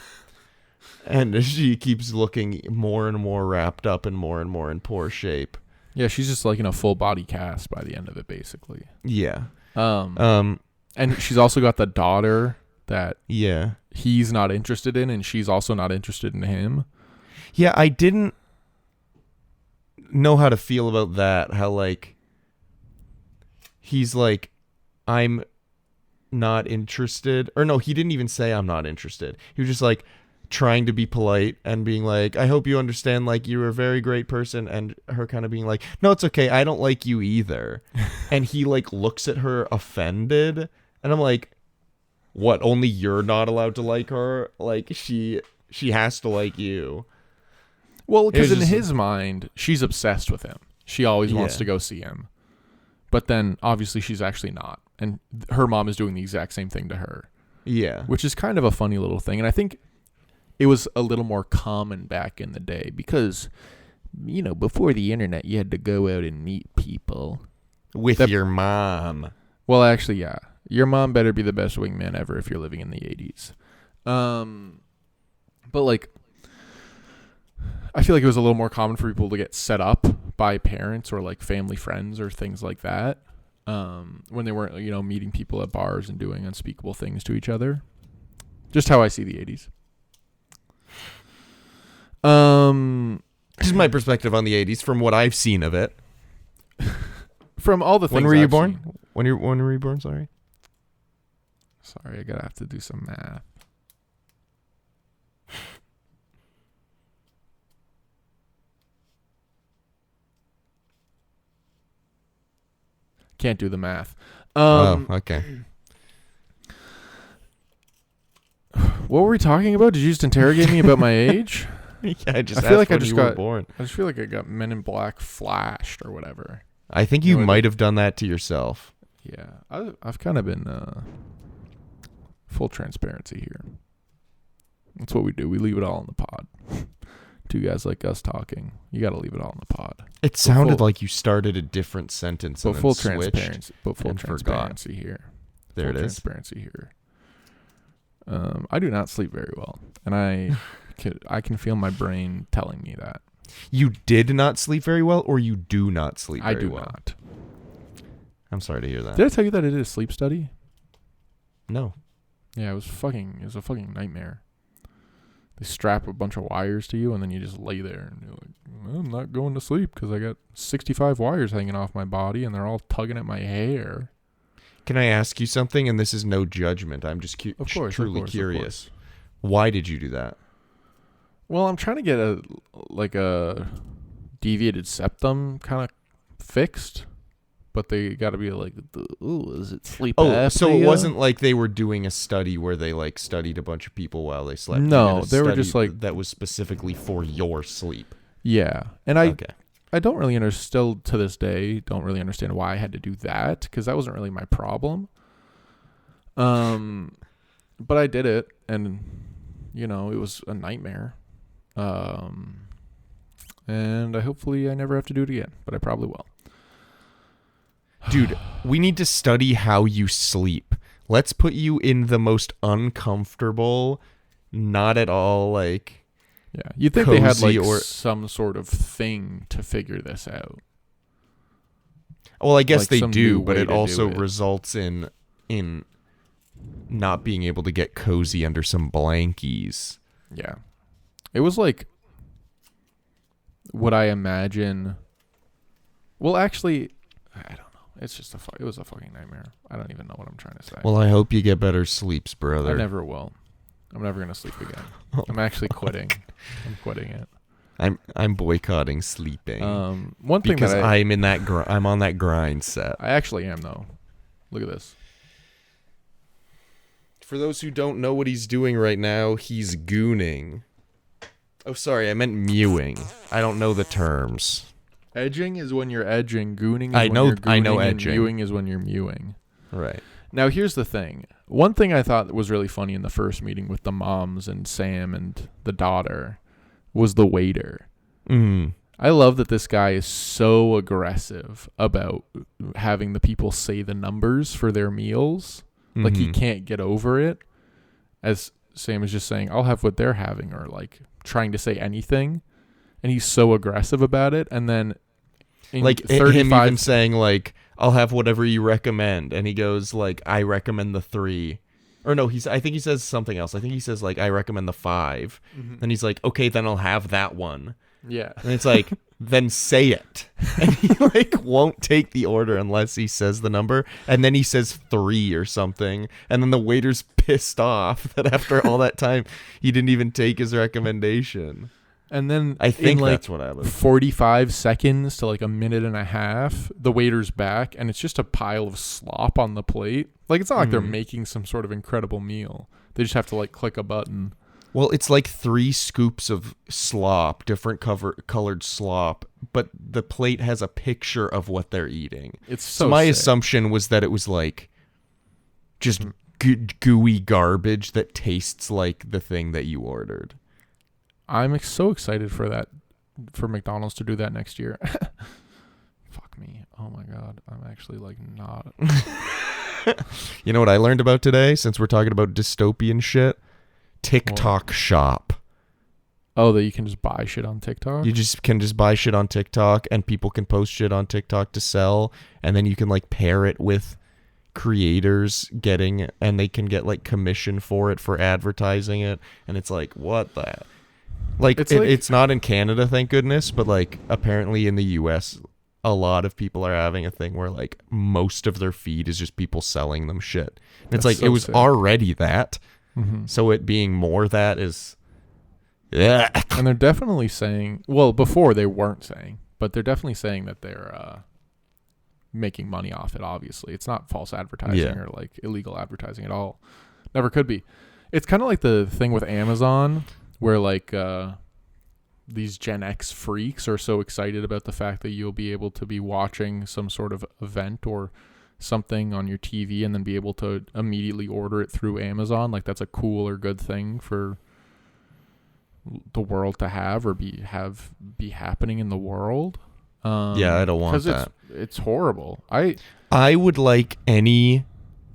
C: and she keeps looking more and more wrapped up and more in poor shape.
B: Yeah, she's just like in a full body cast by the end of it, basically.
C: Yeah.
B: And she's also got the daughter that
C: yeah,
B: he's not interested in, and she's also not interested in him.
C: Yeah, I didn't know how to feel about that. How like he's like, I'm not interested, or no, he didn't even say I'm not interested. He was just like trying to be polite and being like, I hope you understand, like, you're a very great person, and her kind of being like, no, it's okay, I don't like you either. And he like looks at her offended, and I'm like, what, only you're not allowed to like her? Like she has to like you.
B: Well, because in his mind, she's obsessed with him. She always wants
C: Yeah.
B: to go see him. But then, obviously, she's actually not. And her mom is doing the exact same thing to her.
C: Yeah.
B: Which is kind of a funny little thing. And I think it was a little more common back in the day because, you know, before the internet, you had to go out and meet people.
C: With your mom.
B: Well, actually, yeah. Your mom better be the best wingman ever if you're living in the 80s. But, like, I feel like it was a little more common for people to get set up by parents or, like, family friends or things like that when they weren't, you know, meeting people at bars and doing unspeakable things to each other. Just how I see the 80s.
C: This is my perspective on the 80s from what I've seen of it.
B: From all the things
C: When were you
B: I've
C: born?
B: seen.
C: When were you born? Sorry.
B: Sorry, I gotta have to do some math. Can't do the math.
C: Okay.
B: What were we talking about? Did you just interrogate me about my age?
C: Yeah, I just
B: I feel
C: asked
B: like I
C: when
B: just
C: you were
B: got
C: born.
B: I just feel like I got Men in Black flashed or whatever.
C: I think you might have done that to yourself.
B: Yeah, I've kind of been full transparency here. That's what we do. We leave it all in the pod. Two guys like us talking. You got to leave it all in the pod.
C: It sounded like you started a different sentence
B: But
C: and
B: full
C: then switched
B: transparency. But full
C: and forgot.
B: transparency here.
C: There
B: Full
C: it is.
B: Transparency here. I do not sleep very well, and I can feel my brain telling me that.
C: You did not sleep very well, or you do not sleep very well?
B: I do not.
C: I'm sorry to hear that.
B: Did I tell you that I did a sleep study?
C: No.
B: Yeah, it was a fucking nightmare. They strap a bunch of wires to you, and then you just lay there, and you're like, well, I'm not going to sleep because I got 65 wires hanging off my body, and they're all tugging at my hair.
C: Can I ask you something? And this is no judgment. I'm just truly
B: of
C: curious.
B: course.
C: Why did you do that?
B: Well, I'm trying to get a deviated septum kind of fixed, but they got to be like, ooh, is it sleep apnea?
C: Oh, so it wasn't like they were doing a study where they like studied a bunch of people while they slept.
B: No, they were just like
C: that was specifically for your sleep.
B: Yeah, and I don't really still to this day don't really understand why I had to do that because that wasn't really my problem. But I did it, and you know it was a nightmare. And hopefully I never have to do it again, but I probably will.
C: Dude, we need to study how you sleep. let's put you in the most uncomfortable, not at all like
B: Yeah, you'd think they had
C: cozy
B: like
C: or-
B: some sort of thing to figure this out.
C: well, I guess
B: Like
C: they
B: some
C: do,
B: new
C: but
B: way
C: it
B: to do
C: also
B: it.
C: results in not being able to get cozy under some blankies.
B: Yeah, it was like what I imagine. Well, actually, I don't know. It's just it was a fucking nightmare. I don't even know what I'm trying to say.
C: Well, I hope you get better sleeps, brother.
B: I never will. I'm never gonna sleep again. I'm actually quitting. I'm quitting it.
C: I'm boycotting sleeping.
B: One thing
C: because
B: that
C: I'm on that grind set.
B: I actually am though. Look at this.
C: For those who don't know what he's doing right now, he's gooning. Oh, sorry, I meant mewing. I don't know the terms.
B: Edging is when you're edging. Gooning is
C: I
B: when
C: know-
B: you're gooning.
C: I know
B: and
C: edging.
B: mewing is when you're mewing.
C: Right.
B: Now, here's the thing. One thing I thought was really funny in the first meeting with the moms and Sam and the daughter was the waiter.
C: Mm.
B: I love that this guy is so aggressive about having the people say the numbers for their meals. Like, he
C: Mhm.
B: can't get over it. As Sam is just saying, I'll have what they're having, or like trying to say anything. And he's so aggressive about it. And then in
C: Like him
B: 35
C: even saying like, I'll have whatever you recommend, and he goes like, I recommend the 3. Or no, I think he says something else. I think he says like, I recommend the 5.
B: Mhm.
C: And he's like, okay, then I'll have that one.
B: Yeah.
C: And it's like, then say it. And he like won't take the order unless he says the number. And then he says 3 or something. And then the waiter's pissed off that after all that time, he didn't even take his recommendation.
B: And then
C: I think
B: in like
C: that's what happened.
B: 45 seconds to like a minute and a half, the waiter's back and it's just a pile of slop on the plate. Like, it's not like they're
C: Mhm.
B: making some sort of incredible meal. They just have to like click a button.
C: Well, it's like 3 scoops of slop, different colored slop, but the plate has a picture of what they're eating.
B: It's
C: So
B: so
C: my
B: sick.
C: assumption was that it was like just gooey garbage that tastes like the thing that you ordered.
B: I'm so excited for that, for McDonald's to do that next year. Fuck me. Oh my God. I'm actually like not.
C: You know what I learned about today, since we're talking about dystopian shit? TikTok shop.
B: Oh, that you can just buy shit on TikTok?
C: You can just buy shit on TikTok, and people can post shit on TikTok to sell, and then you can like pair it with creators and they can get like commission for it for advertising it, and it's like, what the like it's not in Canada, thank goodness, but like apparently in the US a lot of people are having a thing where like most of their feed is just people selling them shit. And it's
B: That's
C: like
B: so
C: it was
B: sick.
C: already that,
B: Mhm.
C: so it being more that is yeah.
B: And they're definitely saying, well, before they weren't saying, but they're definitely saying that they're making money off it, obviously. It's not false advertising
C: Yeah.
B: or like illegal advertising at all. Never could be. It's kind of like the thing with Amazon where like these Gen X freaks are so excited about the fact that you'll be able to be watching some sort of event or something on your TV and then be able to immediately order it through Amazon. Like, that's a cool or good thing for the world to have or be happening in the world.
C: Yeah, I don't want
B: 'cause
C: that.
B: It's horrible.
C: I would like any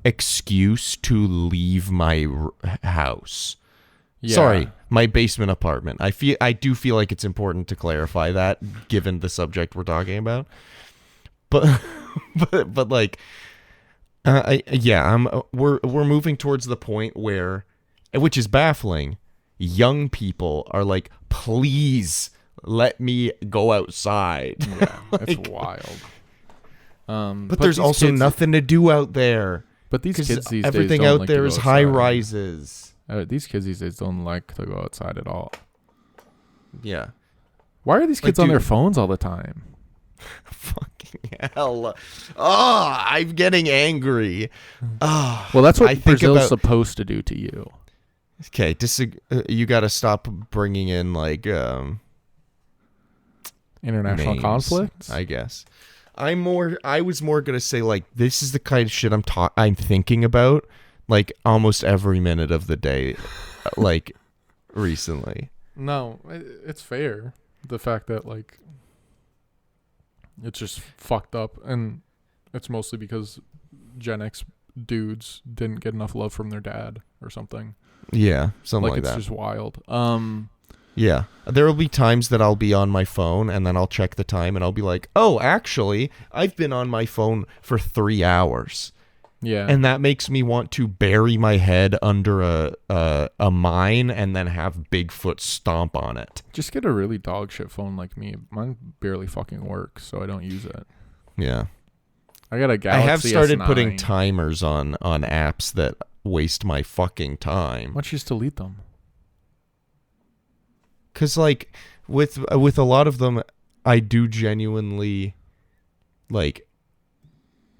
C: excuse to leave my house.
B: Yeah.
C: Sorry, my basement apartment. I do feel like it's important to clarify that, given the subject we're talking about. But but like, we're moving towards the point where, which is baffling, young people are like, please let me go outside.
B: Yeah, it's
C: Like,
B: wild.
C: but there's
B: these
C: also
B: kids-
C: nothing to do out there.
B: But these
C: Because
B: kids these
C: everything
B: days don't
C: out
B: like
C: there
B: to
C: is
B: go
C: high
B: outside.
C: rises.
B: These kids these days don't like to go outside at all.
C: Yeah.
B: Why are these
C: Like,
B: kids on their
C: dude-
B: phones all the time?
C: Fucking hell. Oh, I'm getting angry. Oh,
B: Well, that's
C: I
B: what
C: think
B: Brazil's
C: about-
B: supposed to do to you.
C: okay, you got to stop bringing in like
B: International
C: names,
B: conflicts?
C: I guess. I was more going to say like this is the kind of shit I'm thinking about like almost every minute of the day like recently.
B: No, it's fair. The fact that like it's just fucked up, and it's mostly because Gen X dudes didn't get enough love from their dad or something.
C: Yeah, something like
B: it's
C: that.
B: just wild.
C: Yeah. There will be times that I'll be on my phone and then I'll check the time and I'll be like, oh, actually, I've been on my phone for 3 hours.
B: Yeah.
C: And that makes me want to bury my head under a mine and then have Bigfoot stomp on it.
B: Just get a really dog shit phone like me. Mine barely fucking works, so I don't use it.
C: Yeah.
B: I got a Galaxy
C: I have started
B: S9.
C: putting timers on apps that waste my fucking time.
B: Why don't you just delete them?
C: Because, like, with a lot of them, I do genuinely, like,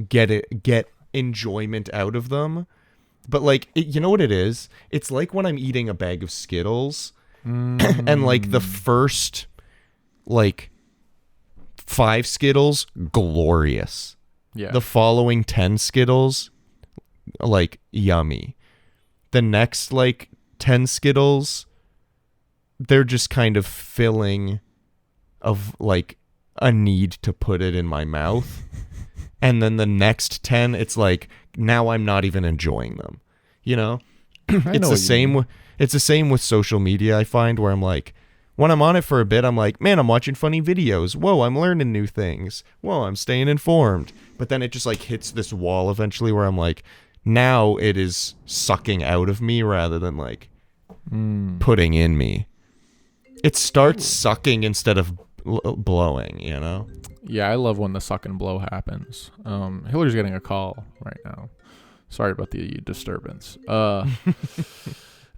C: get enjoyment out of them. But, like, you know what it is? It's like when I'm eating a bag of Skittles, and, like, the first, like, 5 Skittles, glorious.
B: Yeah.
C: The following 10 Skittles, like, yummy. The next, like, 10 Skittles, they're just kind of filling of, like, a need to put it in my mouth. And then the next 10, it's like, now I'm not even enjoying them. You know? It's the same with social media, I find, where I'm like, when I'm on it for a bit, I'm like, man, I'm watching funny videos. Whoa, I'm learning new things. Whoa, I'm staying informed. But then it just, like, hits this wall eventually where I'm like, now it is sucking out of me rather than, like, putting in me. It starts sucking instead of blowing, you know?
B: Yeah, I love when the suck and blow happens. Hillary's getting a call right now. Sorry about the disturbance.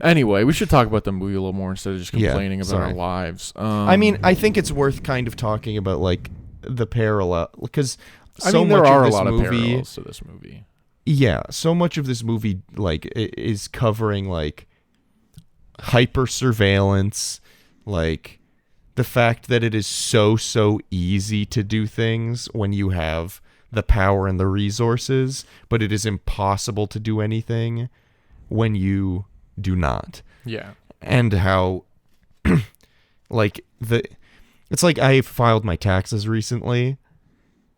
B: Anyway, we should talk about the movie a little more instead of just complaining about our lives.
C: I mean, I think it's worth kind of talking about, like, the parallel, because
B: there are a lot of parallels to this movie.
C: Yeah, so much of this movie, like, is covering, like, hyper surveillance, like, the fact that it is so easy to do things when you have the power and the resources, but it is impossible to do anything when you do not.
B: Yeah.
C: And how, like, it's like I filed my taxes recently,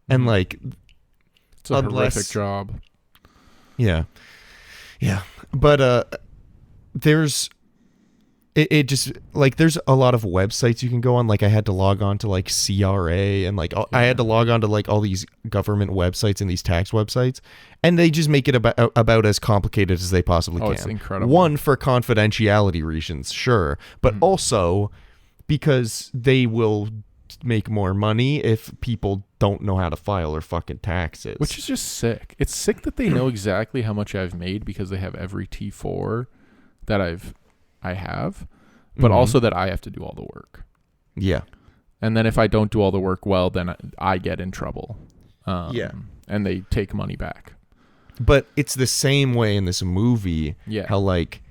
C: and, like,
B: it's a horrific job.
C: Yeah. Yeah. But there's it just, like, there's a lot of websites you can go on. Like, I had to log on to, like, CRA, and, like, I had to log on to, like, all these government websites and these tax websites, and they just make it about as complicated as they possibly can.
B: It's incredible.
C: One, for confidentiality reasons, sure, but also because they will make more money if people don't know how to file their fucking taxes.
B: Which is just sick. It's sick that they know exactly how much I've made because they have every T4 that I have, but also that I have to do all the work.
C: Yeah.
B: And then if I don't do all the work well, then I get in trouble.
C: Yeah.
B: And they take money back.
C: But it's the same way in this movie.
B: Yeah.
C: How, like,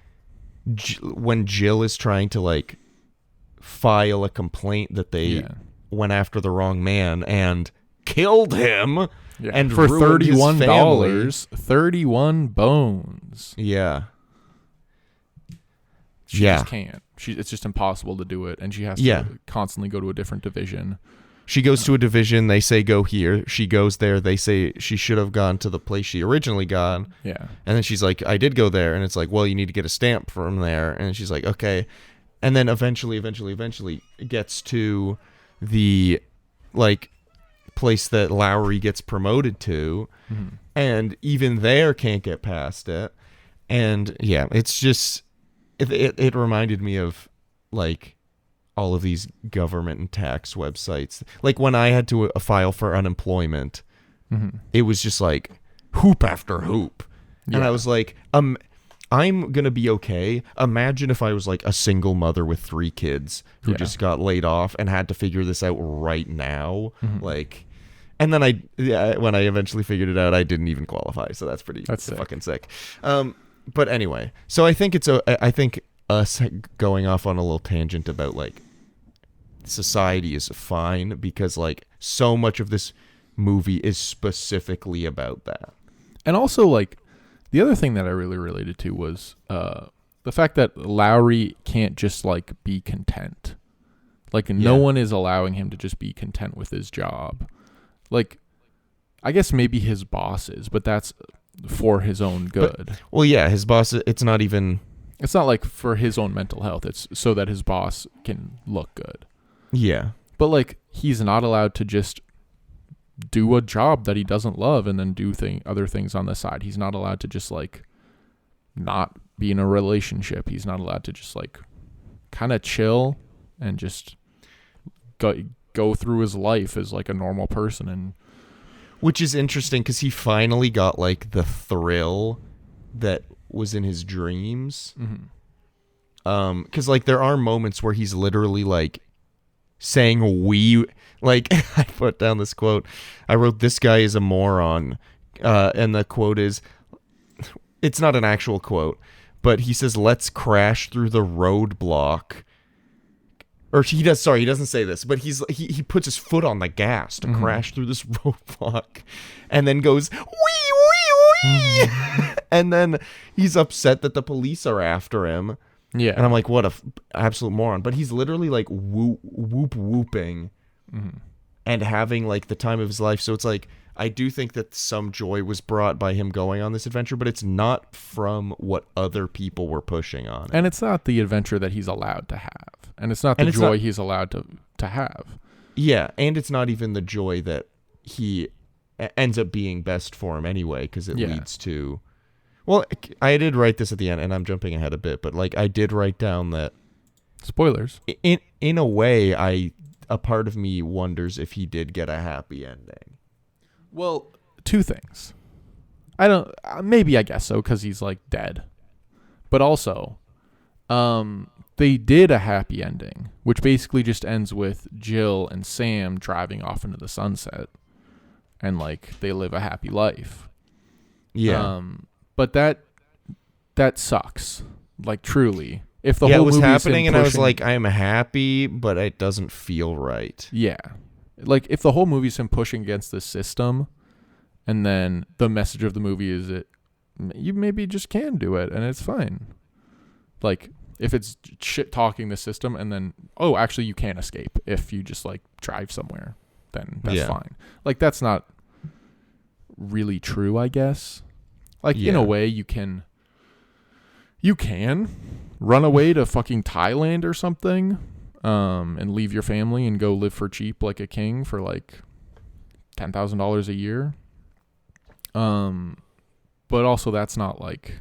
C: when Jill is trying to, like, file a complaint that they went after the wrong man and killed him.
B: Yeah.
C: And
B: for
C: ruined his
B: $31,
C: family.
B: 31 bones.
C: Yeah.
B: She just can't. It's just impossible to do it, and she has to constantly go to a different division.
C: She goes to a division, they say go here. She goes there, they say she should have gone to the place she originally gone.
B: Yeah.
C: And then she's like, I did go there. And it's like, well, you need to get a stamp from there. And she's like, okay. And then eventually it gets to the, like, place that Lowry gets promoted to. Mm-hmm. And even there can't get past it. And yeah, it's just... It reminded me of, like, all of these government and tax websites. Like, when I had to file for unemployment, it was just, like, hoop after hoop. Yeah. And I was like, I'm going to be okay. Imagine if I was, like, a single mother with 3 kids who just got laid off and had to figure this out right now. Like, and then when I eventually figured it out, I didn't even qualify. So that's fucking sick. But anyway, so I think I think us going off on a little tangent about, like, society is fine because, like, so much of this movie is specifically about that.
B: And also, like, the other thing that I really related to was the fact that Lowry can't just, like, be content. Like, no one is allowing him to just be content with his job. Like, I guess maybe his boss is, but that's for his own good.
C: Well, yeah, his boss, it's not even...
B: It's not like for his own mental health. It's so that his boss can look good.
C: Yeah.
B: But, like, he's not allowed to just do a job that he doesn't love and then do other things on the side. He's not allowed to just, like, not be in a relationship. He's not allowed to just, like, kind of chill and just go through his life as, like, a normal person. And
C: which is interesting because he finally got, like, the thrill that was in his dreams.
B: Mm-hmm.
C: Because, like, there are moments where he's literally, like, saying like, I put down this quote. I wrote, "This guy is a moron." And the quote is, it's not an actual quote, but he says, "Let's crash through the roadblock." Or he doesn't say this, but he puts his foot on the gas to crash through this roadblock and then goes, "Wee, wee, wee." And then he's upset that the police are after him.
B: Yeah.
C: And I'm like, what a absolute moron. But he's literally like whooping and having like the time of his life. So it's like, I do think that some joy was brought by him going on this adventure, but it's not from what other people were pushing on it.
B: And it's not the adventure that he's allowed to have. And it's not the joy he's allowed to have.
C: Yeah, and it's not even the joy that he ends up being best for him anyway, because it leads to... Well, I did write this at the end, and I'm jumping ahead a bit, but like I did write down that...
B: Spoilers.
C: In a way, a part of me wonders if he did get a happy ending.
B: Well, two things. Maybe I guess so, because he's like dead. But also, they did a happy ending, which basically just ends with Jill and Sam driving off into the sunset, and like they live a happy life.
C: Yeah.
B: But that sucks. Like truly, if the whole
C: it was
B: movie
C: happening, and I was
B: pushing,
C: like, I am happy, but it doesn't feel right.
B: yeah, like if the whole movie's him pushing against the system, and then the message of the movie is that you maybe just can do it, and it's fine. Like if it's shit talking the system, and then actually you can escape if you just like drive somewhere, then that's fine. Like that's not really true, I guess. Like in a way you can run away to fucking Thailand or something, and leave your family and go live for cheap like a king for like $10,000 a year. But also that's not like,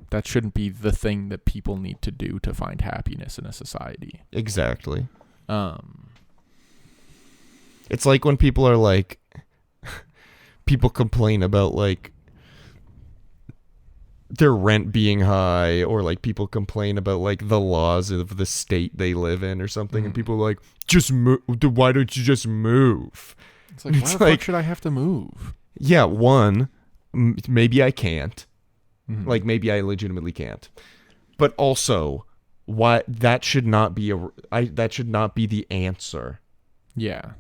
B: that shouldn't be the thing that people need to do to find happiness in a society.
C: Exactly. It's like when people are like, people complain about like their rent being high, or like people complain about like the laws of the state they live in or something, and people are like, just move. Why don't you just move?
B: It's like, why the fuck should I have to move?
C: Yeah, one, maybe I can't. Like maybe I legitimately can't. But also, why that should not be that should not be the answer.
B: Yeah.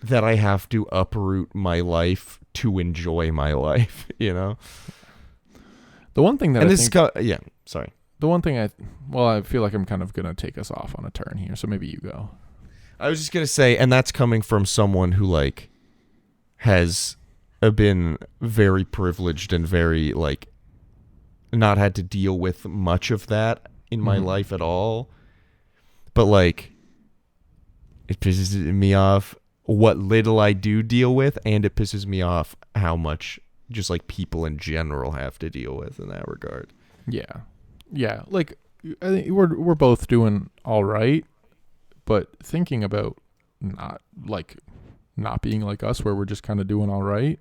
C: That I have to uproot my life to enjoy my life, you know?
B: The one thing that
C: The
B: one thing I feel like I'm kind of going to take us off on a turn here, so maybe you go.
C: I was just going to say, and that's coming from someone who like has been very privileged and very like not had to deal with much of that in my life at all. But like it pisses me off what little I do deal with, and it pisses me off how much just like people in general have to deal with in that regard. Yeah, like I think we're both doing all right, but thinking about not being like us, where we're just kind of doing all right,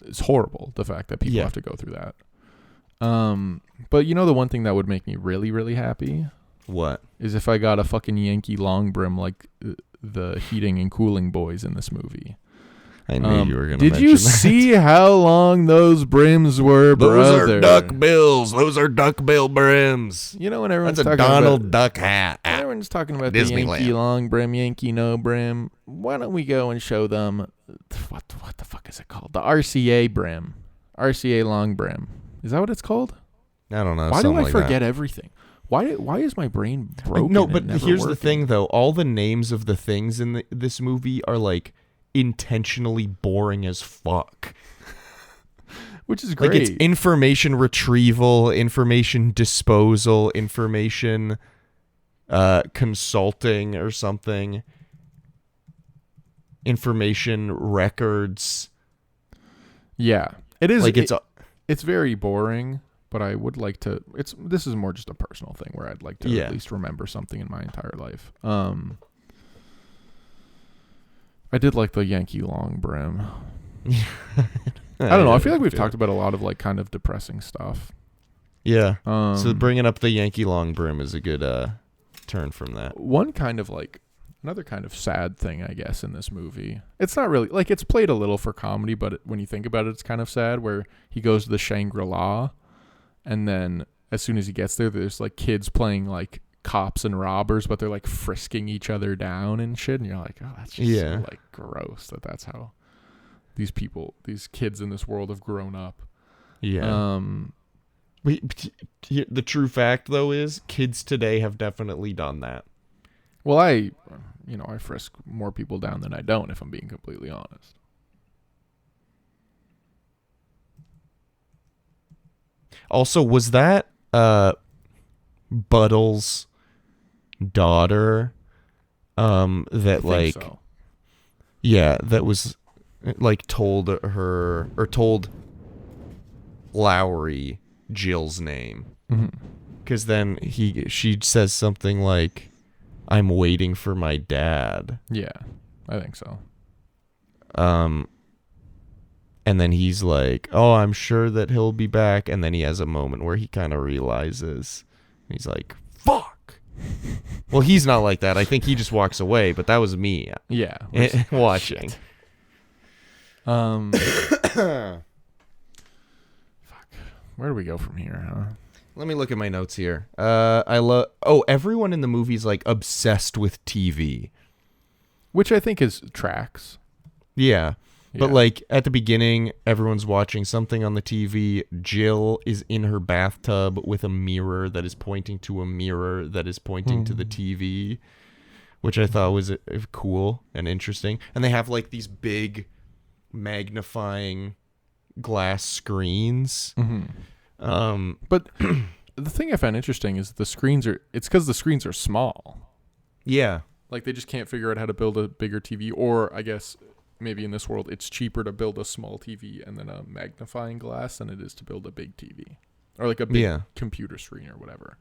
C: it's horrible, the fact that people have to go through that. But you know, the one thing that would make me really, really happy, what,
B: is if I got a fucking Yankee long brim like the heating and cooling boys in this movie.
C: I knew you were going to mention that.
B: Did you see how long those brims were, brother?
C: Those are duck bills. Those are duck bill brims.
B: You know when everyone's
C: That's a
B: talking
C: Donald
B: about,
C: Duck hat.
B: Everyone's talking about
C: Disneyland.
B: the Yankee long brim, Yankee no brim. Why don't we go and show them what the fuck is it called? The RCA brim, RCA long brim. Is that what it's called?
C: I don't know.
B: Why do I
C: like
B: forget
C: that.
B: everything? Why is my brain broken?
C: No, but
B: and never
C: here's the
B: working?
C: thing, though. All the names of the things in this movie are like intentionally boring as fuck.
B: which is great.
C: Like it's information retrieval, information disposal, information consulting or something. Information records.
B: Yeah, it is.
C: Like
B: it's very boring, but I would like to. This is more just a personal thing where I'd like to at least remember something in my entire life. I did like the Yankee long brim. I don't know. I feel like we've talked about a lot of like kind of depressing stuff.
C: Yeah. So bringing up the Yankee long brim is a good turn from that.
B: One kind of like another kind of sad thing, I guess, in this movie. It's not really like it's played a little for comedy, but when you think about it, it's kind of sad where he goes to the Shangri-La, and then as soon as he gets there, there's like kids playing like cops and robbers, but they're like frisking each other down and shit, and you're like, oh, that's just so like gross that's how these kids in this world have grown up.
C: Yeah. The true fact though is kids today have definitely done that.
B: Well, I frisk more people down than I don't, if I'm being completely honest.
C: Also, was that Buttle's daughter that like
B: so.
C: Yeah, that was like told Lowry Jill's name, because then she says something like, "I'm waiting for my dad."
B: Yeah, I think so.
C: And then he's like, "Oh, I'm sure that he'll be back." And then he has a moment where he kind of realizes, he's like, "Fuck." Well, he's not like that. I think he just walks away. But that was me.
B: Yeah,
C: watching.
B: Shit. Fuck. Where do we go from here, huh?
C: Let me look at my notes here. Everyone in the movie's like obsessed with TV,
B: which I think is tracks.
C: Yeah. But like at the beginning, everyone's watching something on the TV. Jill is in her bathtub with a mirror that is pointing to a mirror that is pointing to the TV, which I thought was cool and interesting. And they have like these big magnifying glass screens.
B: But the thing I found interesting is it's because the screens are small.
C: Yeah.
B: Like they just can't figure out how to build a bigger TV, or I guess maybe in this world it's cheaper to build a small TV and then a magnifying glass than it is to build a big TV or like a big computer screen or whatever.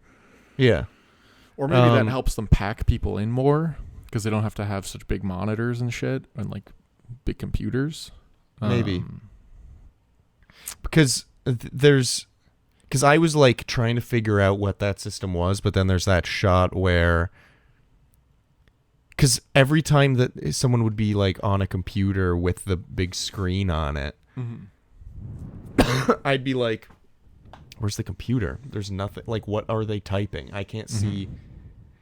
C: Yeah.
B: Or maybe that helps them pack people in more because they don't have to have such big monitors and shit and like big computers.
C: Maybe. Because because I was like trying to figure out what that system was, but then there's that shot where, because every time that someone would be like on a computer with the big screen on it, I'd be like, where's the computer? There's nothing. Like, what are they typing? I can't see.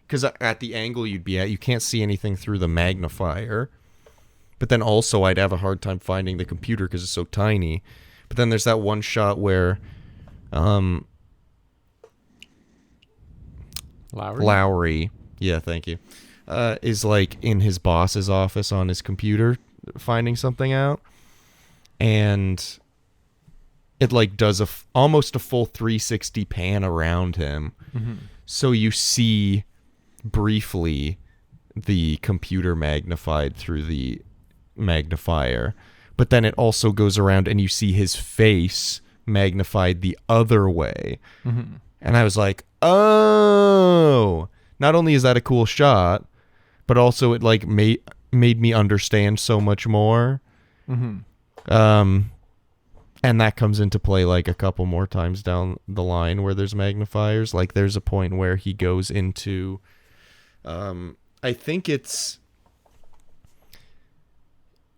C: Because at the angle you'd be at, you can't see anything through the magnifier. But then also I'd have a hard time finding the computer because it's so tiny. But then there's that one shot where Lowry, yeah, thank you, is like in his boss's office on his computer finding something out, and it like does almost a full 360 pan around him, so you see briefly the computer magnified through the magnifier, but then it also goes around and you see his face magnified the other way. And I was like, oh, not only is that a cool shot, but also it like made me understand so much more. And that comes into play like a couple more times down the line where there's magnifiers. Like there's a point where he goes into I think it's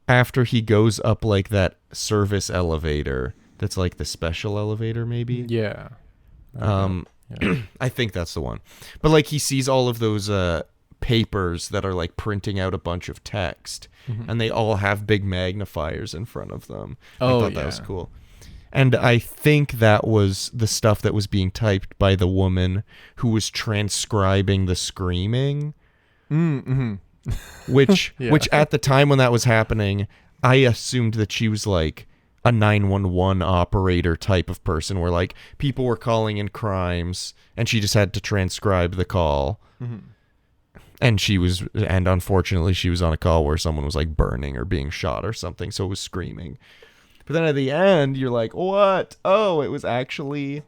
C: after he goes up like that service elevator that's like the special elevator maybe.
B: Yeah.
C: I think that's the one. But like he sees all of those papers that are like printing out a bunch of text, and they all have big magnifiers in front of them. I thought that was cool. And I think that was the stuff that was being typed by the woman who was transcribing the screaming. Which at the time when that was happening, I assumed that she was like a 911 operator type of person where like people were calling in crimes and she just had to transcribe the call. And unfortunately she was on a call where someone was like burning or being shot or something, so it was screaming. But then at the end you're like, what? Oh, it was actually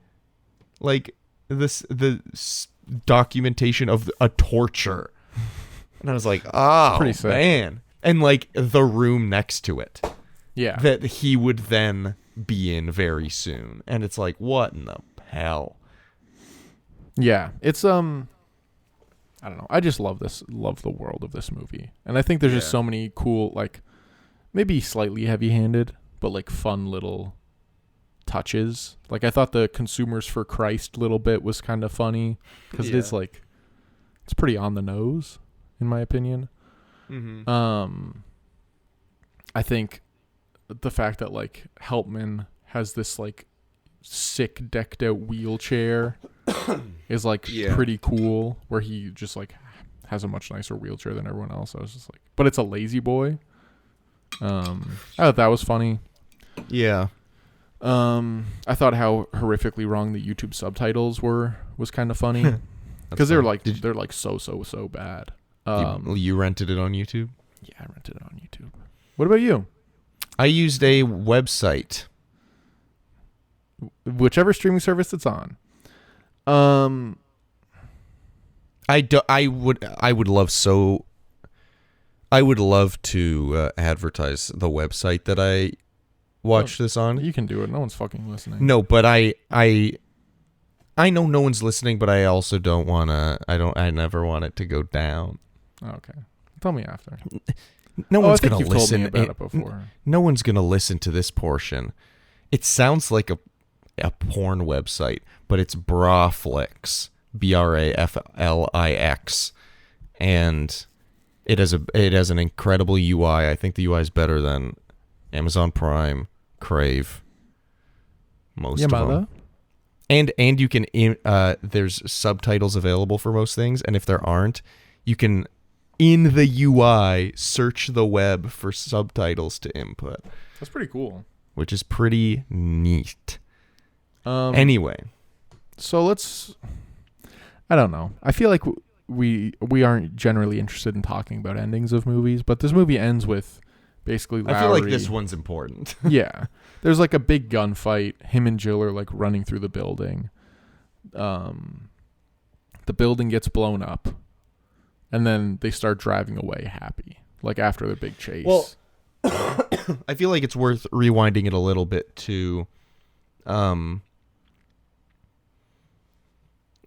C: like the documentation of a torture. And I was like, oh,
B: pretty sick.
C: Man. And like the room next to it.
B: Yeah.
C: That he would then be in very soon. And it's like, what in the hell?
B: Yeah. It's I don't know. I just love the world of this movie. And I think there's just so many cool, like, maybe slightly heavy-handed, but like fun little touches. Like I thought the Consumers for Christ little bit was kind of funny because it's like, it's pretty on the nose in my opinion. I think the fact that like Helpman has this like sick decked out wheelchair is like pretty cool, where he just like has a much nicer wheelchair than everyone else. I was just like, but it's a lazy boy. I thought that was funny.
C: Yeah.
B: I thought how horrifically wrong the YouTube subtitles was kind of funny because they're like so bad.
C: You rented it on YouTube?
B: Yeah, I rented it on YouTube. What about you?
C: I used a website.
B: Whichever streaming service it's on.
C: I would love to advertise the website that I watched this on.
B: You can do it. No one's fucking listening.
C: No, but I know no one's listening, but I also don't want to. I never want it to go down.
B: Okay, tell me after.
C: No one's gonna
B: you've
C: listen.
B: Told me about it before.
C: No one's gonna listen to this portion. It sounds like a porn website, but it's Braflix, Braflix, and it has an incredible UI. I think the UI is better than Amazon Prime, Crave, most of them. And you can there's subtitles available for most things, and if there aren't, you can in the UI search the web for subtitles to input.
B: That's pretty cool.
C: Which is pretty neat. Anyway,
B: so I don't know. I feel like we aren't generally interested in talking about endings of movies, but this movie ends with basically Lowry.
C: I feel like this one's important.
B: Yeah. There's like a big gunfight. Him and Jill are like running through the building. The building gets blown up, and then they start driving away happy, like after their big chase.
C: Well, I feel like it's worth rewinding it a little bit to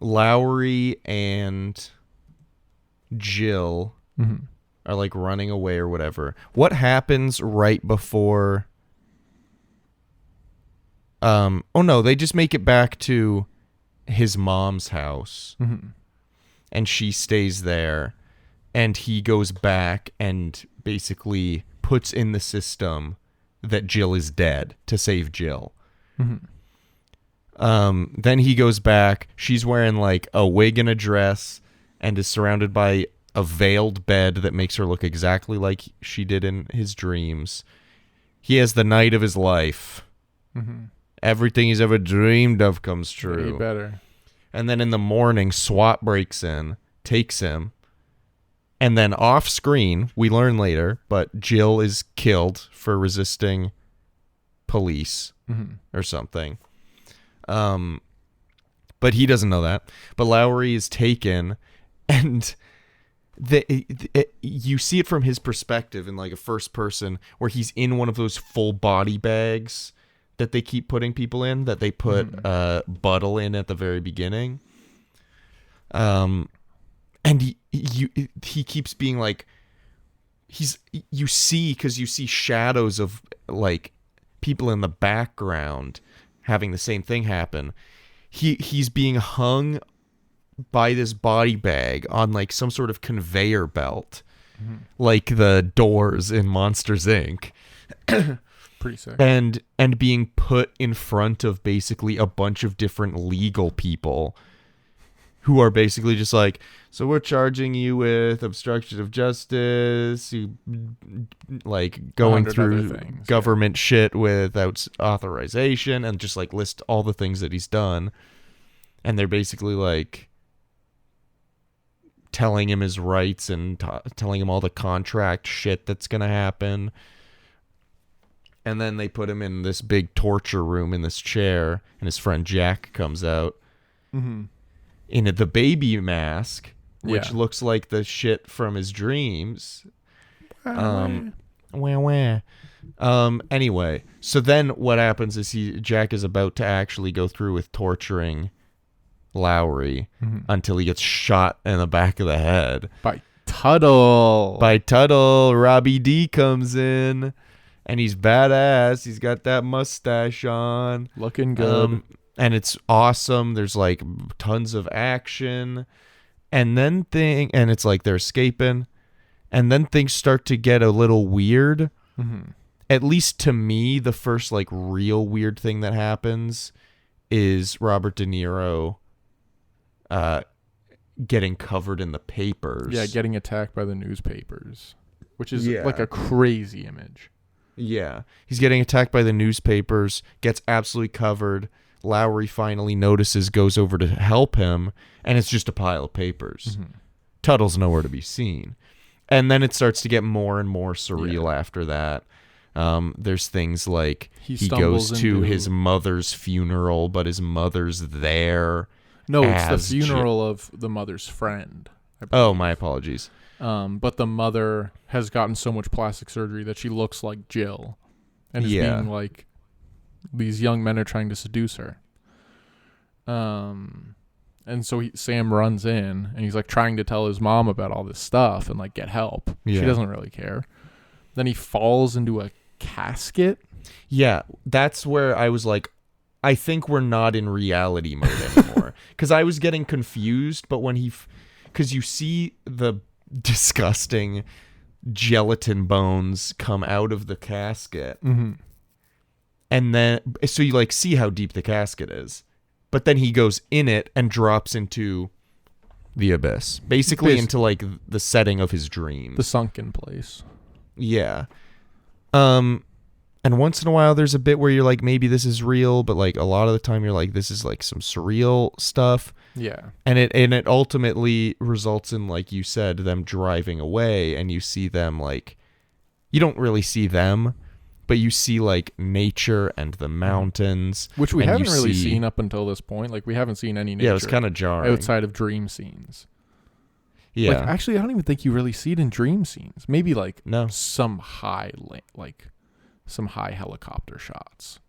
C: Lowry and Jill are like running away or whatever. What happens right before oh no, they just make it back to his mom's house. And she stays there, and he goes back and basically puts in the system that Jill is dead to save Jill. Then he goes back. She's wearing like a wig and a dress and is surrounded by a veiled bed that makes her look exactly like she did in his dreams. He has the night of his life. Everything he's ever dreamed of comes true.
B: Way better.
C: And then in the morning, SWAT breaks in, takes him, and then off screen, we learn later, but Jill is killed for resisting police or something. But he doesn't know that. But Lowry is taken, and you see it from his perspective in like a first person, where he's in one of those full body bags that they keep putting people in, that they put Buttle in at the very beginning. And he keeps being like, you see shadows of like people in the background having the same thing happen. He's being hung by this body bag on like some sort of conveyor belt, like the doors in Monsters Inc.
B: Pretty sick.
C: And being put in front of basically a bunch of different legal people who are basically just like, so we're charging you with obstruction of justice, you like going
B: 100
C: through
B: other things,
C: government shit without authorization, and just like list all the things that he's done. And they're basically like telling him his rights and telling him all the contract shit that's going to happen. And then they put him in this big torture room in this chair, and his friend Jack comes out in the baby mask, which looks like the shit from his dreams. Anyway, so then what happens is Jack is about to actually go through with torturing Lowry until he gets shot in the back of the head
B: by Tuttle.
C: Robbie D comes in, and he's badass. He's got that mustache on,
B: looking good,
C: and it's awesome. There's like tons of action, and it's like they're escaping, and then things start to get a little weird. At least to me, the first like real weird thing that happens is Robert De Niro getting covered in the papers.
B: Yeah, getting attacked by the newspapers, which is like a crazy image.
C: Yeah, he's getting attacked by the newspapers, gets absolutely covered. Lowry finally notices, goes over to help him, and it's just a pile of papers. Tuttle's nowhere to be seen. And then it starts to get more and more surreal after that. There's things like he goes to his mother's funeral, but his mother's there.
B: No, it's the funeral of the mother's friend.
C: Oh, my apologies.
B: But the mother has gotten so much plastic surgery that she looks like Jill, and is being like, these young men are trying to seduce her. And so Sam runs in, and he's like trying to tell his mom about all this stuff and like get help. She doesn't really care. Then he falls into a casket. Yeah,
C: that's where I was like, I think we're not in reality mode anymore. Because I was getting confused, but when because you see the disgusting gelatin bones come out of the casket, and then so you like see how deep the casket is, but then he goes in it and drops into the abyss, basically into like the setting of his dream,
B: the sunken place.
C: Yeah. And once in a while there's a bit where you're like, maybe this is real, but like a lot of the time you're like, this is like some surreal stuff.
B: Yeah.
C: And it ultimately results in, like you said, them driving away, and you see them like, you don't really see them, but you see like nature and the mountains,
B: which we haven't really seen up until this point. Like we haven't seen any nature.
C: Yeah, it was kind of jarring
B: outside of dream scenes.
C: Yeah.
B: Like, actually, I don't even think you really see it in dream scenes. Maybe like some high helicopter shots.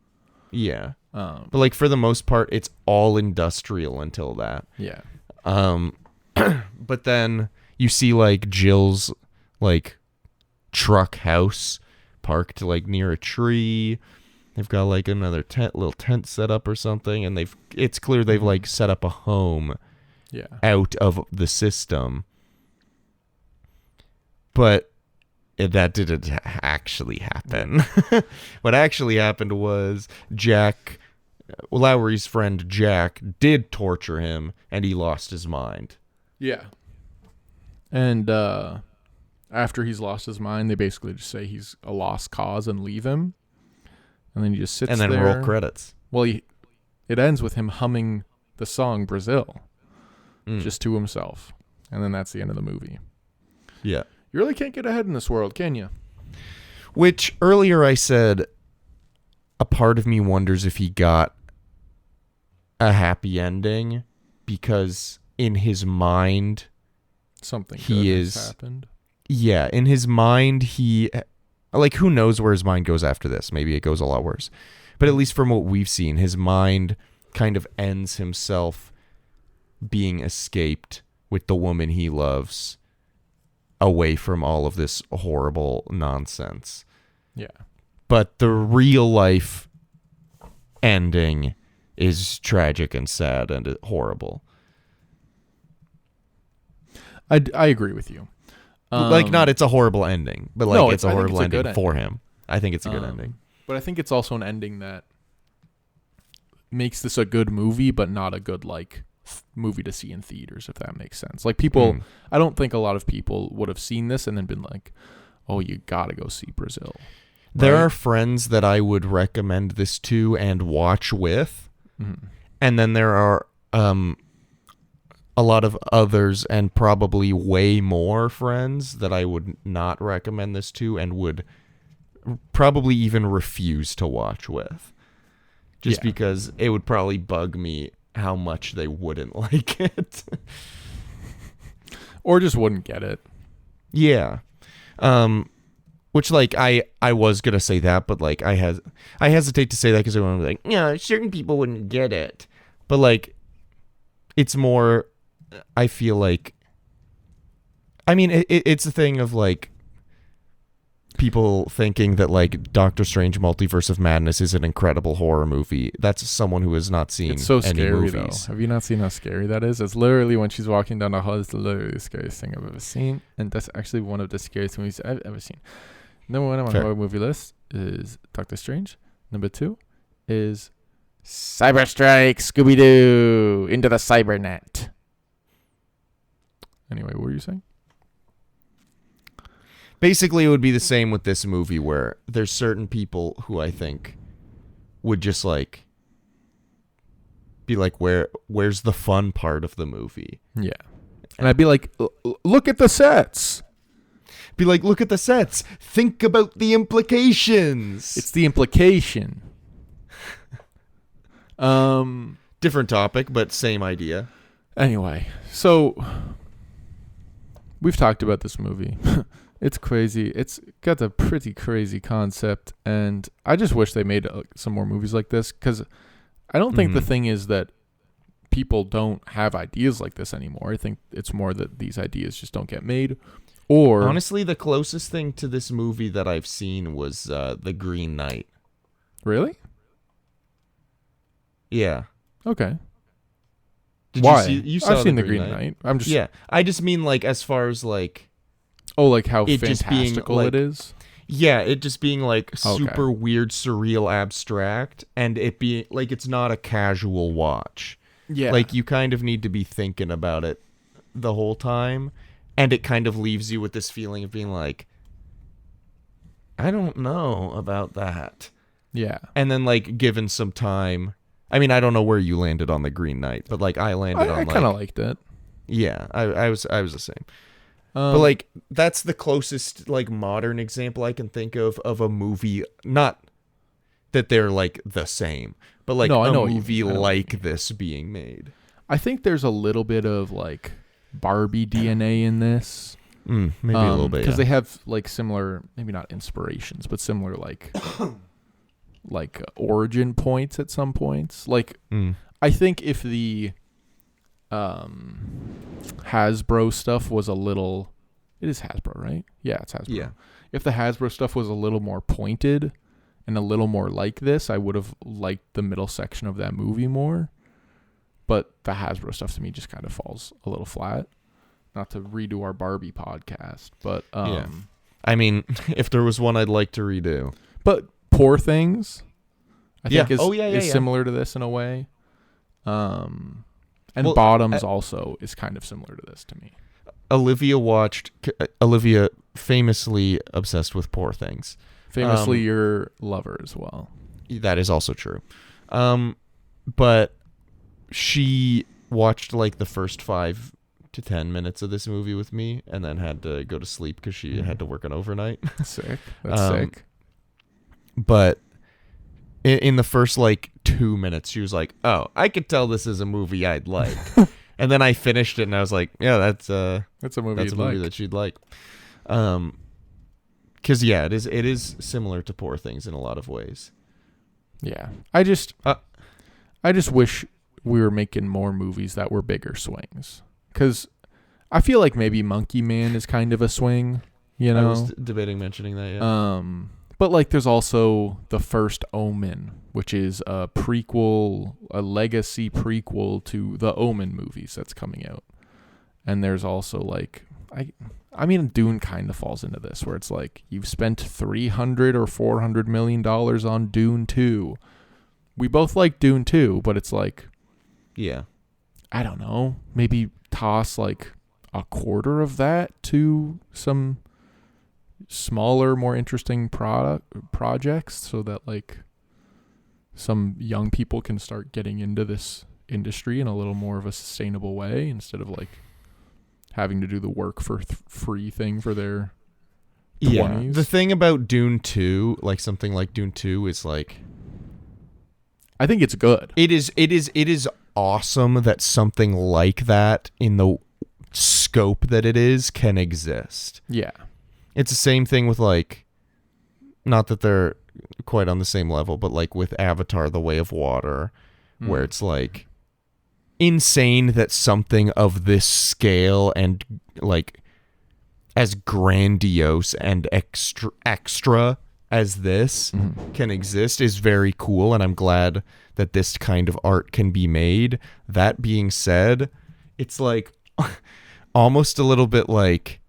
C: Yeah. But like for the most part, it's all industrial until that.
B: Yeah.
C: But then you see like Jill's like truck house parked like near a tree. They've got like another little tent set up or something, and it's clear they've like set up a home out of the system. But that didn't actually happen. What actually happened was Lowry's friend Jack did torture him, and he lost his mind.
B: Yeah. And after he's lost his mind, they basically just say he's a lost cause and leave him. And then he just sits there.
C: And then roll credits.
B: Well, it ends with him humming the song Brazil just to himself. And then that's the end of the movie.
C: Yeah.
B: You really can't get ahead in this world, can you?
C: Which earlier I said a part of me wonders if he got a happy ending, because in his mind
B: something
C: has
B: happened.
C: Yeah, in his mind he, like, who knows where his mind goes after this? Maybe it goes a lot worse. But at least from what we've seen, his mind kind of ends himself being escaped with the woman he loves, away from all of this horrible nonsense.
B: Yeah.
C: But the real life ending is tragic and sad and horrible.
B: I agree with you.
C: Like, not it's a horrible ending, but like it's a horrible
B: ending
C: for him. I think it's a good ending.
B: But I think it's also an ending that makes this a good movie, but not a good like movie to see in theaters, if that makes sense. Like people, I don't think a lot of people would have seen this and then been like, "Oh, you gotta go see Brazil."
C: There
B: Right?
C: are friends that I would recommend this to and watch with, and then there are a lot of others and probably way more friends that I would not recommend this to and would probably even refuse to watch with. Just because it would probably bug me how much they wouldn't like it.
B: Or just wouldn't get it.
C: Yeah. Which, like, I was going to say that, but, like, I hesitate to say that because I want to be like, yeah, certain people wouldn't get it. But, like, it's more, I feel like, I mean, it's a thing of, like, people thinking that, like, Doctor Strange Multiverse of Madness is an incredible horror movie. That's someone who has not seen
B: It's so
C: any
B: scary,
C: movies.
B: though. Have you not seen how scary that is? It's literally when she's walking down the hall, it's literally the scariest thing I've ever seen. And that's actually one of the scariest movies I've ever seen. Number 1 on my horror movie list is Doctor Strange. Number 2 is Cyber Strike, Scooby-Doo, Into the Cybernet. Anyway, what were you saying?
C: Basically, it would be the same with this movie where there's certain people who I think would just, like, be like, where's the fun part of the movie?
B: Yeah. And I'd be like, look at the sets.
C: Be like, look at the sets. Think about the implications.
B: It's the implication.
C: Different topic, but same idea.
B: Anyway, so we've talked about this movie. It's crazy. It's got a pretty crazy concept, and I just wish they made some more movies like this, because I don't think the thing is that people don't have ideas like this anymore. I think it's more that these ideas just don't get made. Or
C: honestly, the closest thing to this movie that I've seen was The Green Knight.
B: Really?
C: Yeah.
B: Okay.
C: Did
B: Why?
C: You saw
B: I've seen The Green Knight. I'm just
C: I just mean, like, as far as, like,
B: like how
C: it just being,
B: fantastical
C: like,
B: it is.
C: Yeah, it just being, like, super weird, surreal, abstract, and it being like it's not a casual watch.
B: Yeah.
C: Like, you kind of need to be thinking about it the whole time, and it kind of leaves you with this feeling of being like, I don't know about that.
B: Yeah.
C: And then, like, given some time, I mean, I don't know where you landed on The Green Knight, but, like, I landed on,
B: I
C: like,
B: kind of liked it.
C: Yeah, I was the same. But, like, that's the closest, like, modern example I can think of a movie, not that they're, like, the same, but, like, a movie like this being made.
B: I think there's a little bit of, like, Barbie DNA in this.
C: Maybe a little bit,
B: because they have, like, similar, maybe not inspirations, but similar, like, like origin points at some points. Like, I think if the Hasbro stuff was a little, it is Hasbro, right? Yeah, it's Hasbro.
C: Yeah.
B: If the Hasbro stuff was a little more pointed and a little more like this, I would have liked the middle section of that movie more. But the Hasbro stuff to me just kind of falls a little flat. Not to redo our Barbie podcast, but
C: yeah. I mean, if there was one I'd like to redo.
B: But Poor Things, I think is
C: is
B: similar to this in a way. And
C: well,
B: Bottoms also is kind of similar to this to me.
C: Olivia famously obsessed with Poor Things.
B: Famously your lover as well.
C: That is also true. But she watched, like, the first 5 to 10 minutes of this movie with me and then had to go to sleep because she had to work an overnight.
B: Sick. That's sick.
C: But in the first, like, 2 minutes, she was like, oh, I could tell this is a movie I'd like. And then I finished it and I was like, yeah, that's a movie that she'd like. Because, yeah, it is similar to Poor Things in a lot of ways.
B: Yeah. I just wish we were making more movies that were bigger swings. Because I feel like maybe Monkey Man is kind of a swing, you know?
C: I was debating mentioning that, yeah.
B: But, like, there's also The First Omen, which is a prequel, a legacy prequel to the Omen movies that's coming out. And there's also, like, I mean, Dune kind of falls into this, where it's like, you've spent $300 or $400 million on Dune 2. We both like Dune 2, but it's like,
C: yeah,
B: I don't know, maybe toss like a quarter of that to some smaller, more interesting projects so that like some young people can start getting into this industry in a little more of a sustainable way instead of like having to do the work for free thing for their 20s.
C: Yeah. The thing about Dune 2, like something like Dune 2 is like,
B: I think it's good.
C: It is awesome that something like that in the scope that it is can exist.
B: Yeah.
C: It's the same thing with like, not that they're quite on the same level, but like with Avatar: The Way of Water, where it's like insane that something of this scale and like as grandiose and extra as this can exist is very cool, and I'm glad that this kind of art can be made. That being said, it's like almost a little bit like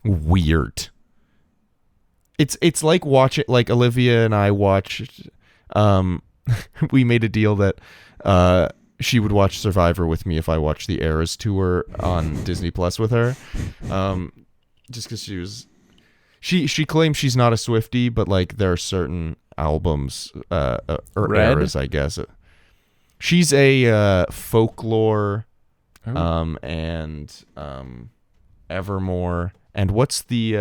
C: weird. It's like watching, like Olivia and I watched we made a deal that she would watch Survivor with me if I watched the Eras tour on Disney Plus with her. Just because she claims she's not a Swiftie, but like there are certain albums or
B: Red?
C: eras, I guess. She's a folklore and Evermore, and what's the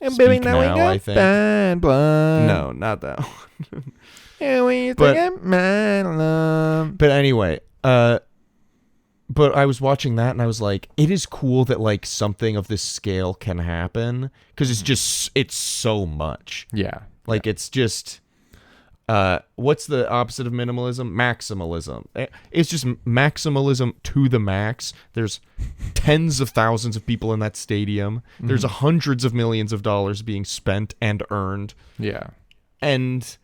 B: And
C: Speak
B: baby, now we
C: Now,
B: got
C: I think.
B: bad blood.
C: no, not that one.
B: And we used
C: But-
B: to get mad love.
C: But anyway, but I was watching that and I was like, it is cool that like something of this scale can happen because it's so much.
B: Yeah.
C: Like it's just what's the opposite of minimalism? Maximalism. It's just maximalism to the max. There's tens of thousands of people in that stadium. There's hundreds of millions of dollars being spent and earned.
B: Yeah.
C: And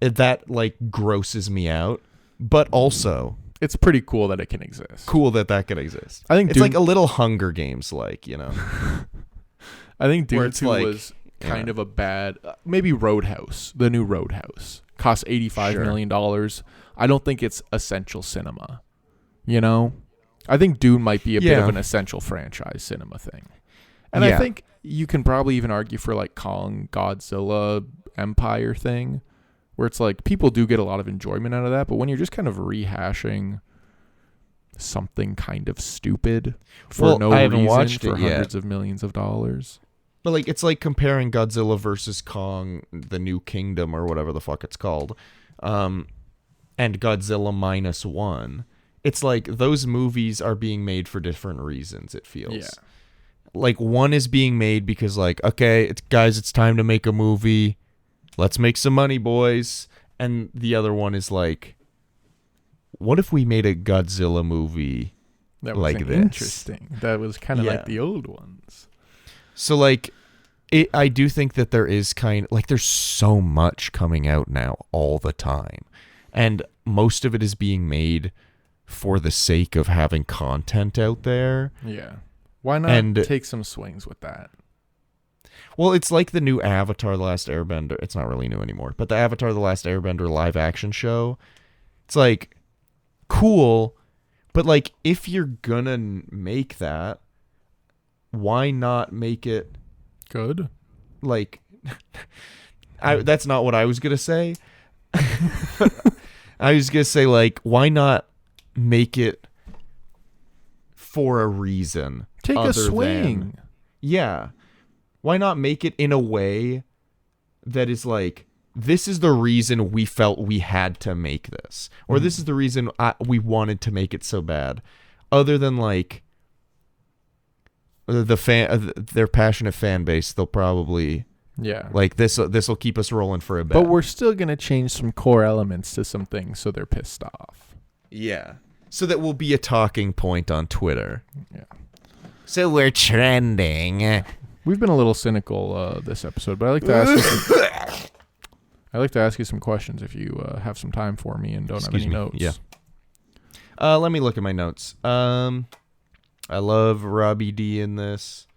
C: that like grosses me out, but also
B: It's pretty cool that it can exist.
C: cool that can exist.
B: I think
C: it's
B: Dune-
C: like a little Hunger Games, like, you know.
B: I think
C: Where
B: Dune
C: it's
B: 2
C: like-
B: was kind of a bad, maybe Roadhouse, the new Roadhouse, cost $85 million. I don't think it's essential cinema, you know? I think Dune might be a bit of an essential franchise cinema thing. And I think you can probably even argue for like Kong, Godzilla, Empire thing, where it's like people do get a lot of enjoyment out of that, but when you're just kind of rehashing something kind of stupid for no
C: I haven't
B: reason
C: watched
B: for
C: it yet.
B: hundreds of millions of dollars.
C: But like it's like comparing Godzilla versus Kong, the New Kingdom or whatever the fuck it's called, and Godzilla -1. It's like those movies are being made for different reasons, it feels.
B: Yeah.
C: Like one is being made because like, okay, it's time to make a movie. Let's make some money, boys. And the other one is like, what if we made a Godzilla movie
B: That was
C: like this?
B: interesting. That was kind of
C: Yeah.
B: like the old ones.
C: So like I do think that there is kind of like there's so much coming out now all the time. And most of it is being made for the sake of having content out there.
B: Yeah. Why not
C: And-
B: take some swings with that?
C: Well, it's like the new Avatar: The Last Airbender. It's not really new anymore, but the Avatar: The Last Airbender live action show. It's like cool, but like if you're gonna make that, why not make it
B: Good.
C: like that's not what I was gonna say. I was gonna say like why not make it for a reason?
B: Take a
C: other
B: swing.
C: than- yeah. Why not make it in a way that is like, this is the reason we felt we had to make this, or this is the reason we wanted to make it so bad, other than like their passionate fan base. They'll probably
B: Yeah.
C: like this will keep us rolling for a bit.
B: But we're still going to change some core elements to some things so they're pissed off.
C: yeah, so that will be a talking point on Twitter.
B: Yeah.
C: So we're trending.
B: We've been a little cynical this episode, but I like to ask you some questions if you have some time for me and don't
C: Excuse
B: have any
C: me.
B: notes.
C: Yeah. Let me look at my notes. I love Robbie D in this.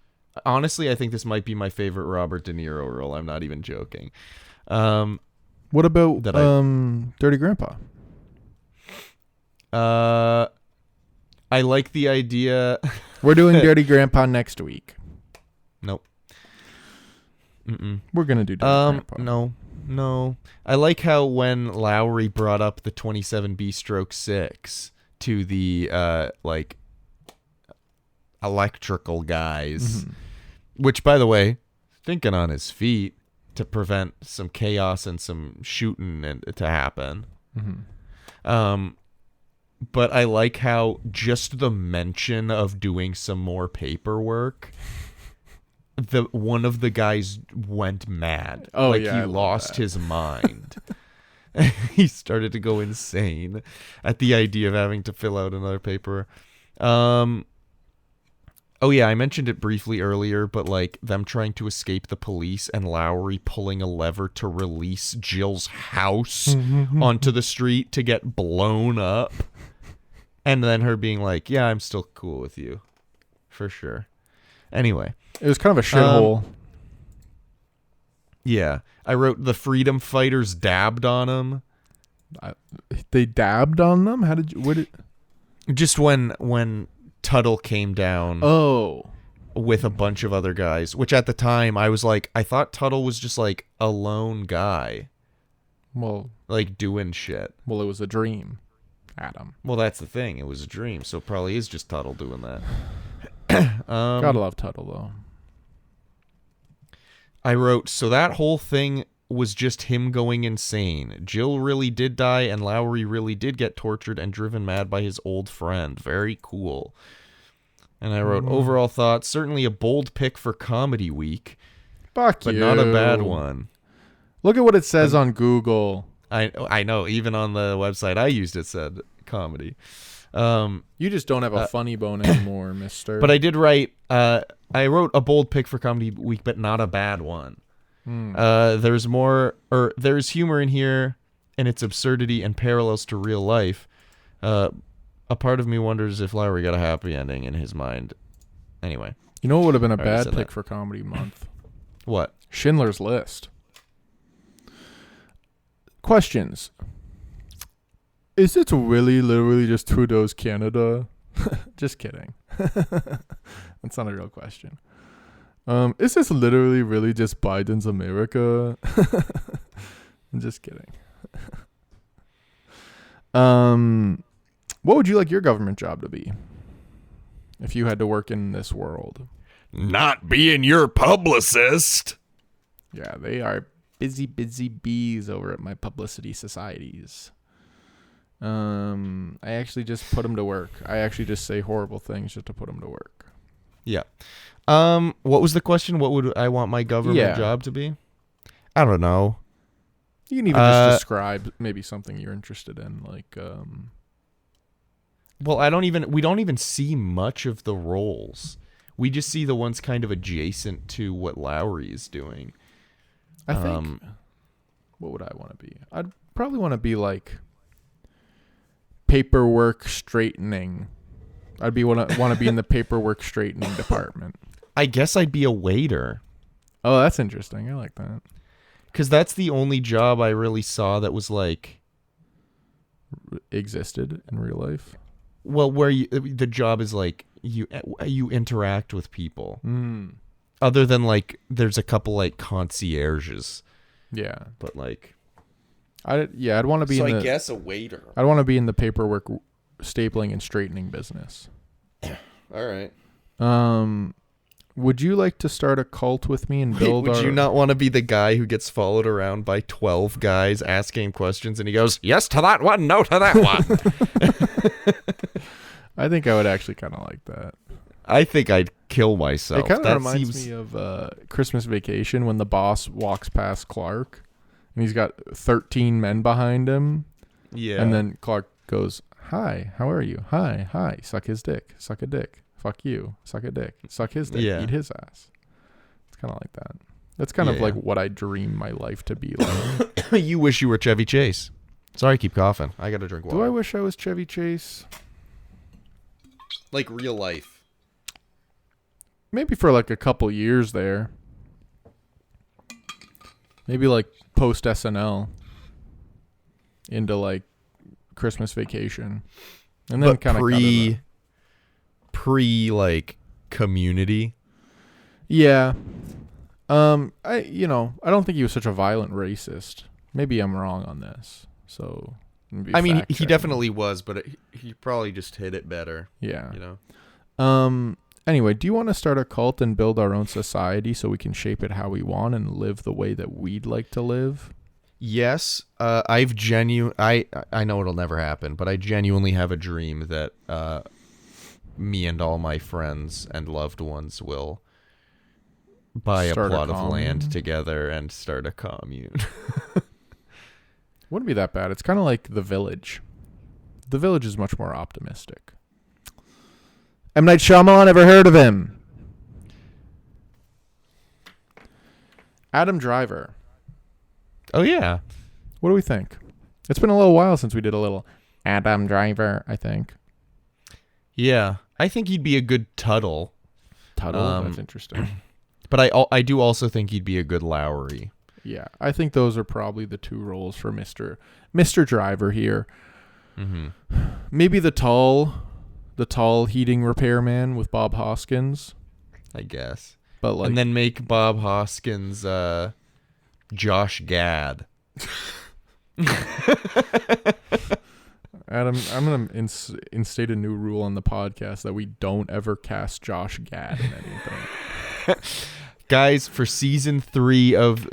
C: Honestly, I think this might be my favorite Robert De Niro role. I'm not even joking.
B: What about
C: That I-
B: Dirty Grandpa?
C: I like the idea.
B: We're doing Dirty Grandpa next week.
C: Nope. Mm-mm.
B: We're gonna do Dirty Grandpa.
C: No. I like how when Lowry brought up the 27B stroke 6 to the electrical guys, which, by the way, thinking on his feet to prevent some chaos and some shooting to happen. But I like how just the mention of doing some more paperwork, one of the guys went mad.
B: Oh,
C: like,
B: yeah,
C: he
B: I love
C: lost
B: that.
C: his mind. He started to go insane at the idea of having to fill out another paper. Oh yeah, I mentioned it briefly earlier, but like them trying to escape the police and Lowry pulling a lever to release Jill's house onto the street to get blown up. And then her being like, yeah, I'm still cool with you. For sure. Anyway.
B: It was kind of a shithole.
C: Yeah. I wrote the freedom fighters dabbed on him.
B: They dabbed on them? How did you...
C: Just when Tuttle came down with a bunch of other guys, which at the time I was like, I thought Tuttle was just like a lone guy.
B: Well...
C: Like doing shit.
B: Well, it was a dream, Adam.
C: Well, that's the thing. It was a dream, so it probably is just Tuttle doing that.
B: Gotta love Tuttle, though.
C: I wrote, so that whole thing was just him going insane. Jill really did die, and Lowry really did get tortured and driven mad by his old friend. Very cool. And I wrote, overall thoughts, certainly a bold pick for Comedy Week.
B: Fuck
C: but
B: you.
C: Not a bad one.
B: Look at what it says on Google.
C: I know, even on the website I used it said comedy.
B: You just don't have a funny bone anymore, mister.
C: But I did write, I wrote a bold pick for Comedy Week, but not a bad one. There's humor in here and its absurdity and parallels to real life. A part of me wonders if Lowry got a happy ending in his mind. Anyway.
B: You know what would have been a bad pick
C: that.
B: for Comedy Month?
C: What?
B: Schindler's List. Questions. Is it really literally just Trudeau's Canada? Just kidding. That's not a real question. Is this literally really just Biden's America? I'm just kidding. What would you like your government job to be if you had to work in this world?
C: Not being your publicist.
B: Yeah, they are busy bees over at my publicity societies. I actually just put them to work. I actually just say horrible things just to put them to work.
C: Yeah. What was the question? What would I want my government job to be? I don't know.
B: You can even just describe maybe something you're interested in, like
C: Well, we don't even see much of the roles. We just see the ones kind of adjacent to what Lowry is doing.
B: I think what would I want to be? I'd probably want to be like paperwork straightening. I'd want to be in the paperwork straightening department.
C: I guess I'd be a waiter.
B: Oh, that's interesting. I like that.
C: Because that's the only job I really saw that was like
B: existed in real life.
C: Well, where the job is like you interact with people. Other than like there's a couple like concierges.
B: Yeah,
C: but like
B: I'd want to be.
C: So
B: I
C: guess a waiter.
B: I'd want to be in the paperwork stapling and straightening business.
C: All right.
B: Would you like to start a cult with me and build?
C: Would you not want to be the guy who gets followed around by 12 guys asking him questions, and he goes, "Yes to that one, no to that one."
B: I think I would actually kind of like that.
C: I think I'd kill myself.
B: It kind of reminds me of Christmas Vacation when the boss walks past Clark and he's got 13 men behind him.
C: Yeah.
B: And then Clark goes, "Hi, how are you? Hi. Suck his dick. Suck a dick. Fuck you. Suck a dick. Suck his dick.
C: Yeah.
B: Eat his ass." It's kind of like that. That's kind of like what I dream my life to be like.
C: You wish you were Chevy Chase. Sorry, I keep coughing. I got to drink water.
B: Do I wish I was Chevy Chase?
C: Like real life.
B: Maybe for like a couple years there. Maybe like post SNL into like Christmas Vacation, and then
C: But
B: kind of
C: pre like Community.
B: Yeah. I don't think he was such a violent racist. Maybe I'm wrong on this. So
C: I mean, he definitely was, but he probably just hit it better.
B: Yeah.
C: You know.
B: Anyway, do you want to start a cult and build our own society so we can shape it how we want and live the way that we'd like to live?
C: Yes, I know it'll never happen, but I genuinely have a dream that me and all my friends and loved ones will buy
B: Start
C: a plot of
B: commune.
C: land together and start a commune.
B: Wouldn't be that bad. It's kind of like The Village. The Village is much more optimistic. M. Night Shyamalan, ever heard of him? Adam Driver.
C: Oh yeah.
B: What do we think? It's been a little while since we did a little Adam Driver, I think.
C: Yeah, I think he'd be a good Tuttle.
B: Tuttle, that's interesting.
C: But I do also think he'd be a good Lowry.
B: Yeah, I think those are probably the two roles for Mr. Driver here.
C: Mm-hmm.
B: Maybe the tall heating repairman with Bob Hoskins.
C: I guess.
B: But like,
C: and then make Bob Hoskins Josh Gad.
B: Adam, I'm going to instate a new rule on the podcast that we don't ever cast Josh Gad in anything.
C: Guys, for season 3 of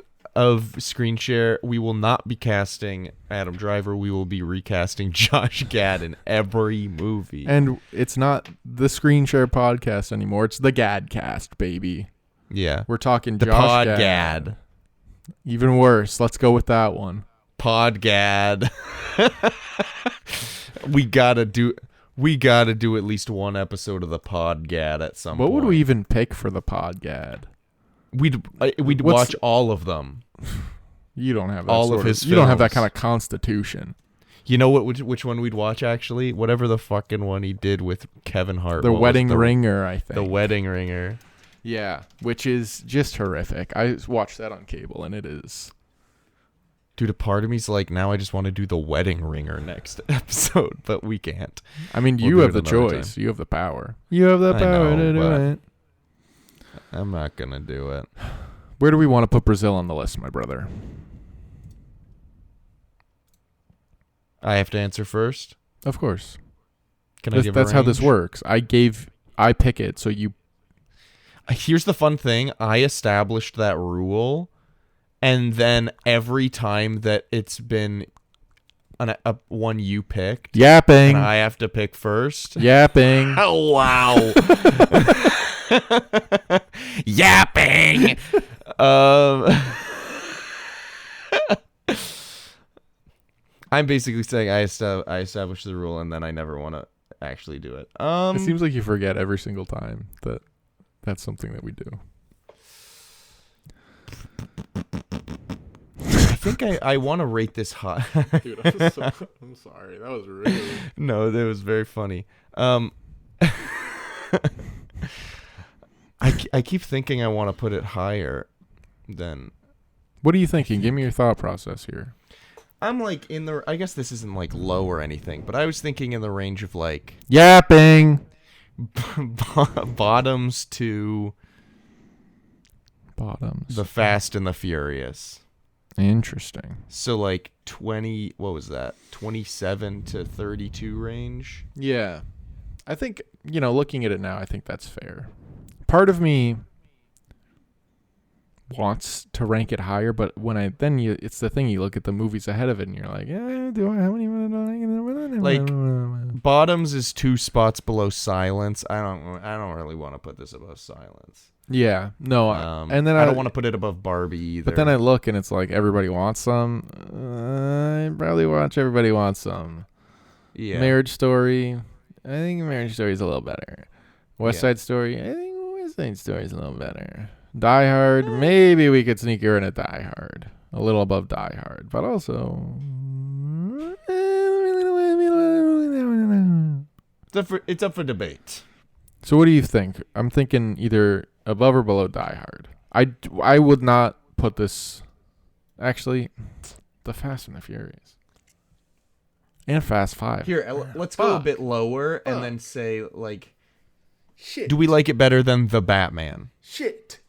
C: Screen Share, we will not be casting Adam Driver. We will be recasting Josh Gad in every movie.
B: And it's not the Screen Share podcast anymore. It's the Gadcast, baby.
C: Yeah.
B: We're talking
C: the
B: Josh
C: Pod
B: Gad. Even worse. Let's go with that one.
C: Pod Gad. We gotta do at least one episode of the Pod Gad at some point.
B: What would we even pick for the Pod Gad?
C: We'd watch all of them.
B: You don't have that
C: all of his.
B: You don't have that kind of constitution.
C: You know what? Which one we'd watch actually? Whatever the fucking one he did with Kevin Hart.
B: The Wedding Ringer, I think.
C: The Wedding Ringer.
B: Yeah, which is just horrific. I watched that on cable, and it is.
C: Dude, a part of me's like, now I just want to do The Wedding Ringer next episode, but we can't.
B: I mean, you have the choice. You have the power. You have the power to do it.
C: I'm not gonna do it.
B: Where do we want to put Brazil on the list, my brother?
C: I have to answer first?
B: Of course.
C: Can I give a
B: That's how this
C: range?
B: works. I pick it, so you...
C: Here's the fun thing. I established that rule, and then every time that it's been a one you picked...
B: Yapping.
C: And I have to pick first.
B: Yapping.
C: Oh, wow. Yapping. I'm basically saying I established the rule and then I never want to actually do it.
B: It seems like you forget every single time that that's something that we do.
C: I think I want to rate this high.
B: Dude, I'm sorry. That was really...
C: No, that was very funny. I keep thinking I want to put it higher than...
B: What are you thinking? Give me your thought process here.
C: I'm like in the... I guess this isn't like low or anything, but I was thinking in the range of like...
B: Yapping!
C: Bottoms to...
B: Bottoms.
C: The Fast and the Furious.
B: Interesting.
C: So like 20... What was that? 27 to 32 range?
B: Yeah. I think, looking at it now, I think that's fair. Part of me wants to rank it higher, but it's the thing, you look at the movies ahead of it and you're like, how many?
C: Like, Bottoms is 2 spots below Silence. I don't really want to put this above Silence.
B: Yeah, no, and then
C: I don't want to put it above Barbie either.
B: But then I look and it's like Everybody Wants Some. I probably watch Everybody Wants Some.
C: Yeah.
B: Marriage Story. I think Marriage Story is a little better. West Side Story. I think West Side Story is a little better. Die Hard. Maybe we could sneak her in at Die Hard. A little above Die Hard, but also.
C: It's up for debate.
B: So what do you think? I'm thinking either above or below Die Hard. I would not put this... Actually, The Fast and the Furious. And Fast 5.
C: Here, let's go a
B: Fuck.
C: bit lower and
B: Fuck.
C: then say, like,
B: Shit.
C: do we like it better than The Batman?
B: Shit.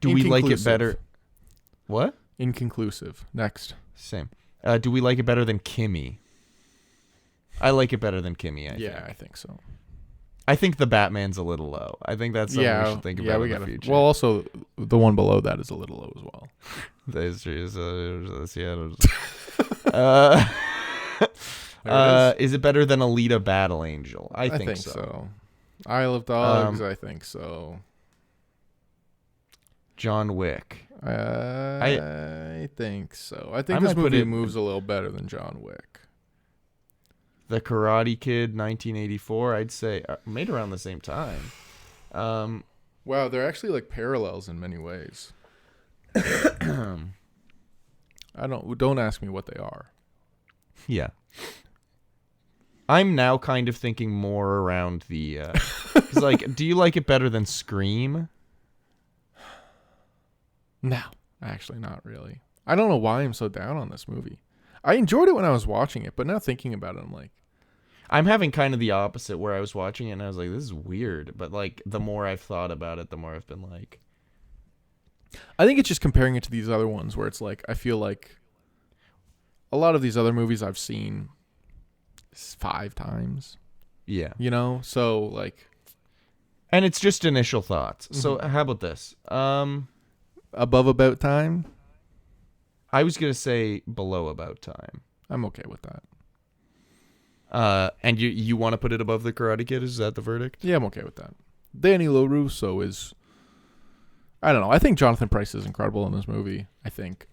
C: Do we like it
B: Inconclusive.
C: better? What?
B: Inconclusive. Next.
C: Same. Do we like it better than Kimmy? I like it better than Kimmy, I think.
B: Yeah, I think so.
C: I think The Batman's a little low. I think that's something we should think about in the future.
B: Well, also, the one below that is a little low as well.
C: That's true. Seattle.
B: There it
C: Is it better than Alita Battle Angel? I think so.
B: Isle of Dogs, I think so.
C: John Wick.
B: I think so. I think
C: I
B: this
C: might put
B: movie
C: it-
B: moves a little better than John Wick.
C: The Karate Kid, 1984. I'd say made around the same time.
B: Wow, they're actually like parallels in many ways. Don't ask me what they are.
C: Yeah. I'm now kind of thinking more around the. 'Cause, like, do you like it better than Scream?
B: No, actually not really. I don't know why I'm so down on this movie. I enjoyed it when I was watching it, but now thinking about it, I'm like,
C: I'm having kind of the opposite, where I was watching it and I was like, this is weird. But, like, the more I've thought about it, the more I've been like.
B: I think it's just comparing it to these other ones where it's like, I feel like a lot of these other movies I've seen 5 times,
C: Yeah.
B: you know? So, like,
C: And it's just initial thoughts. So, how about this?
B: above About Time,
C: I was going to say below About Time.
B: I'm okay with that.
C: And you want to put it above The Karate Kid? Is that the verdict?
B: Yeah, I'm okay with that. Danny LaRusso is, I don't know. I think Jonathan Pryce is incredible in this movie. I think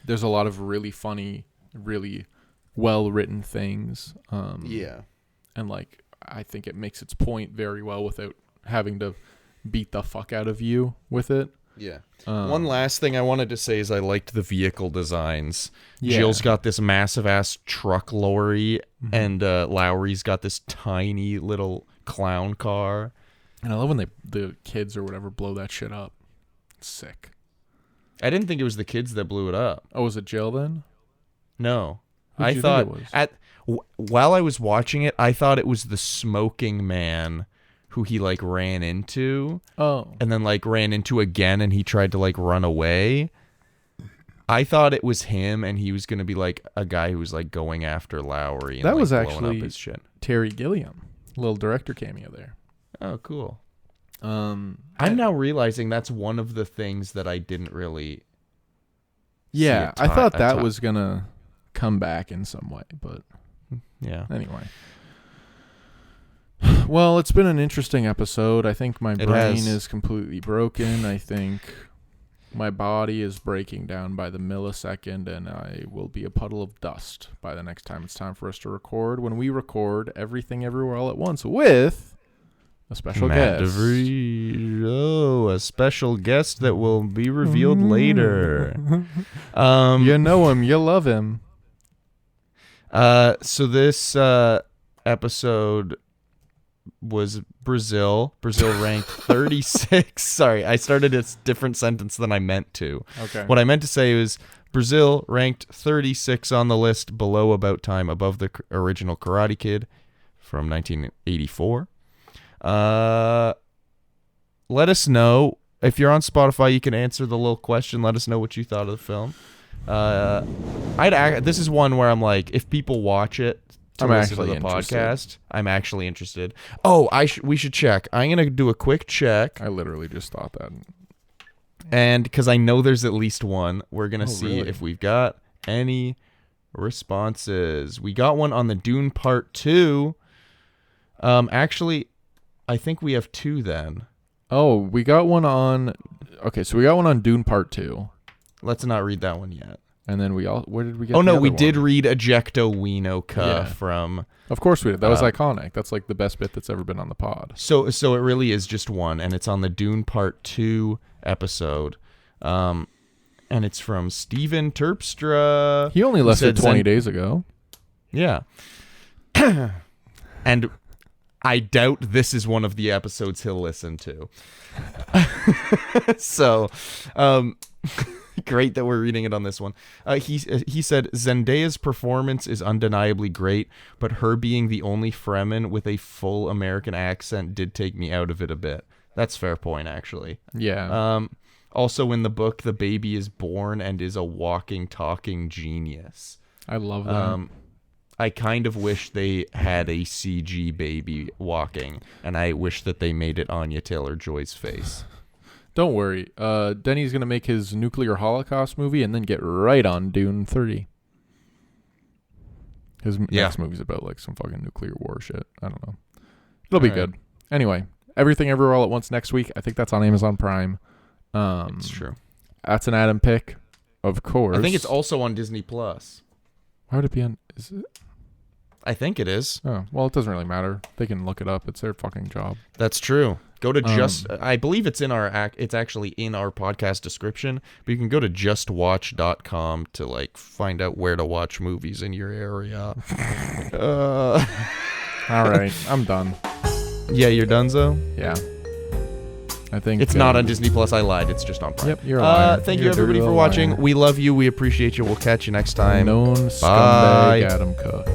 B: there's a lot of really funny, really well-written things. And, like, I think it makes its point very well without having to beat the fuck out of you with it.
C: Yeah. One last thing I wanted to say is I liked the vehicle designs.
B: Yeah.
C: Jill's got this massive ass truck lorry, and Lowry's got this tiny little clown car.
B: And I love when the kids or whatever blow that shit up. It's sick.
C: I didn't think it was the kids that blew it up.
B: Oh, was it Jill then?
C: No.
B: Who'd
C: I
B: you
C: thought
B: think it was?
C: while I was watching it, I thought it was the smoking man who he like ran into.
B: Oh.
C: And then like ran into again, and he tried to like run away. I thought it was him, and he was gonna be like a guy who was like going after Lowry. And,
B: That
C: like,
B: was
C: blowing
B: actually
C: up his shit.
B: Terry Gilliam. Little director cameo there.
C: Oh, cool.
B: I'm
C: I'm now realizing that's one of the things that I didn't really.
B: Yeah,
C: see
B: I thought
C: a
B: that
C: ton.
B: was gonna come back in some way, but
C: Yeah.
B: anyway. Well, it's been an interesting episode. I think my
C: It
B: brain
C: has.
B: is completely broken. I think my body is breaking down by the millisecond, and I will be a puddle of dust by the next time it's time for us to record. When we record Everything Everywhere All at Once with a special
C: Matt
B: guest.
C: DeVries. Oh, a special guest that will be revealed later.
B: You know him. You love him.
C: So this episode was Brazil. Brazil ranked 36. Sorry, I started a different sentence than I meant to.
B: Okay.
C: What I meant to say was Brazil ranked 36 on the list, below About Time, above the original Karate Kid from 1984. Let us know. If you're on Spotify, you can answer the little question. Let us know what you thought of the film. This is one where I'm like, if people watch it to
B: I'm
C: listen to
B: actually
C: the
B: interested.
C: podcast, I'm actually interested. Oh, we should check. I'm gonna do a quick check,
B: I literally just thought that.
C: and because I know there's at least one, we're gonna see
B: really?
C: if we've got any responses. We got one on the Dune Part 2. Actually, I think we have 2 then.
B: Oh, we got one on. Okay, so we got one on Dune Part 2.
C: Let's not read that one yet.
B: And then where did we get
C: Oh
B: the
C: no,
B: other
C: we
B: one?
C: did read Ejecto Winoka
B: Yeah.
C: from.
B: Of course we did. That was
C: Uh,
B: iconic. That's like the best bit that's ever been on the pod.
C: So it really is just one, and it's on the Dune Part 2 episode. And it's from Steven Terpstra.
B: He only left it
C: said
B: 20
C: Zen-
B: days ago.
C: Yeah. And I doubt this is one of the episodes he'll listen to. So, Great that we're reading it on this one. He said Zendaya's performance is undeniably great, but her being the only Fremen with a full American accent did take me out of it a bit. That's a fair point, actually.
B: Yeah.
C: Also, in the book, the baby is born and is a walking, talking genius.
B: I love that.
C: I kind of wish they had a CG baby walking, and I wish that they made it Anya Taylor-Joy's face.
B: Don't worry. Denny's going to make his nuclear holocaust movie and then get right on Dune 30. His next movie's about like some fucking nuclear war shit. I don't know. It'll be good. Anyway, Everything Everywhere All at Once next week. I think that's on Amazon Prime.
C: It's true.
B: That's an Adam pick, of course.
C: I think it's also on Disney Plus.
B: Why would it be on? Is it?
C: I think it is.
B: Oh, well, it doesn't really matter. They can look it up. It's their fucking job.
C: That's true. Go to I believe it's in it's actually in our podcast description, but you can go to justwatch.com to like find out where to watch movies in your area.
B: All right, I'm done.
C: Yeah, you're donezo?
B: Yeah. I think
C: it's not on Disney Plus. I lied. It's just on Prime.
B: Yep, you're a liar.
C: Thank you everybody for watching. We love you. We appreciate you. We'll catch you next time.
B: Known
C: Bye.
B: scumbag Adam Cook.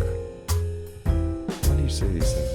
C: Why do you say these things?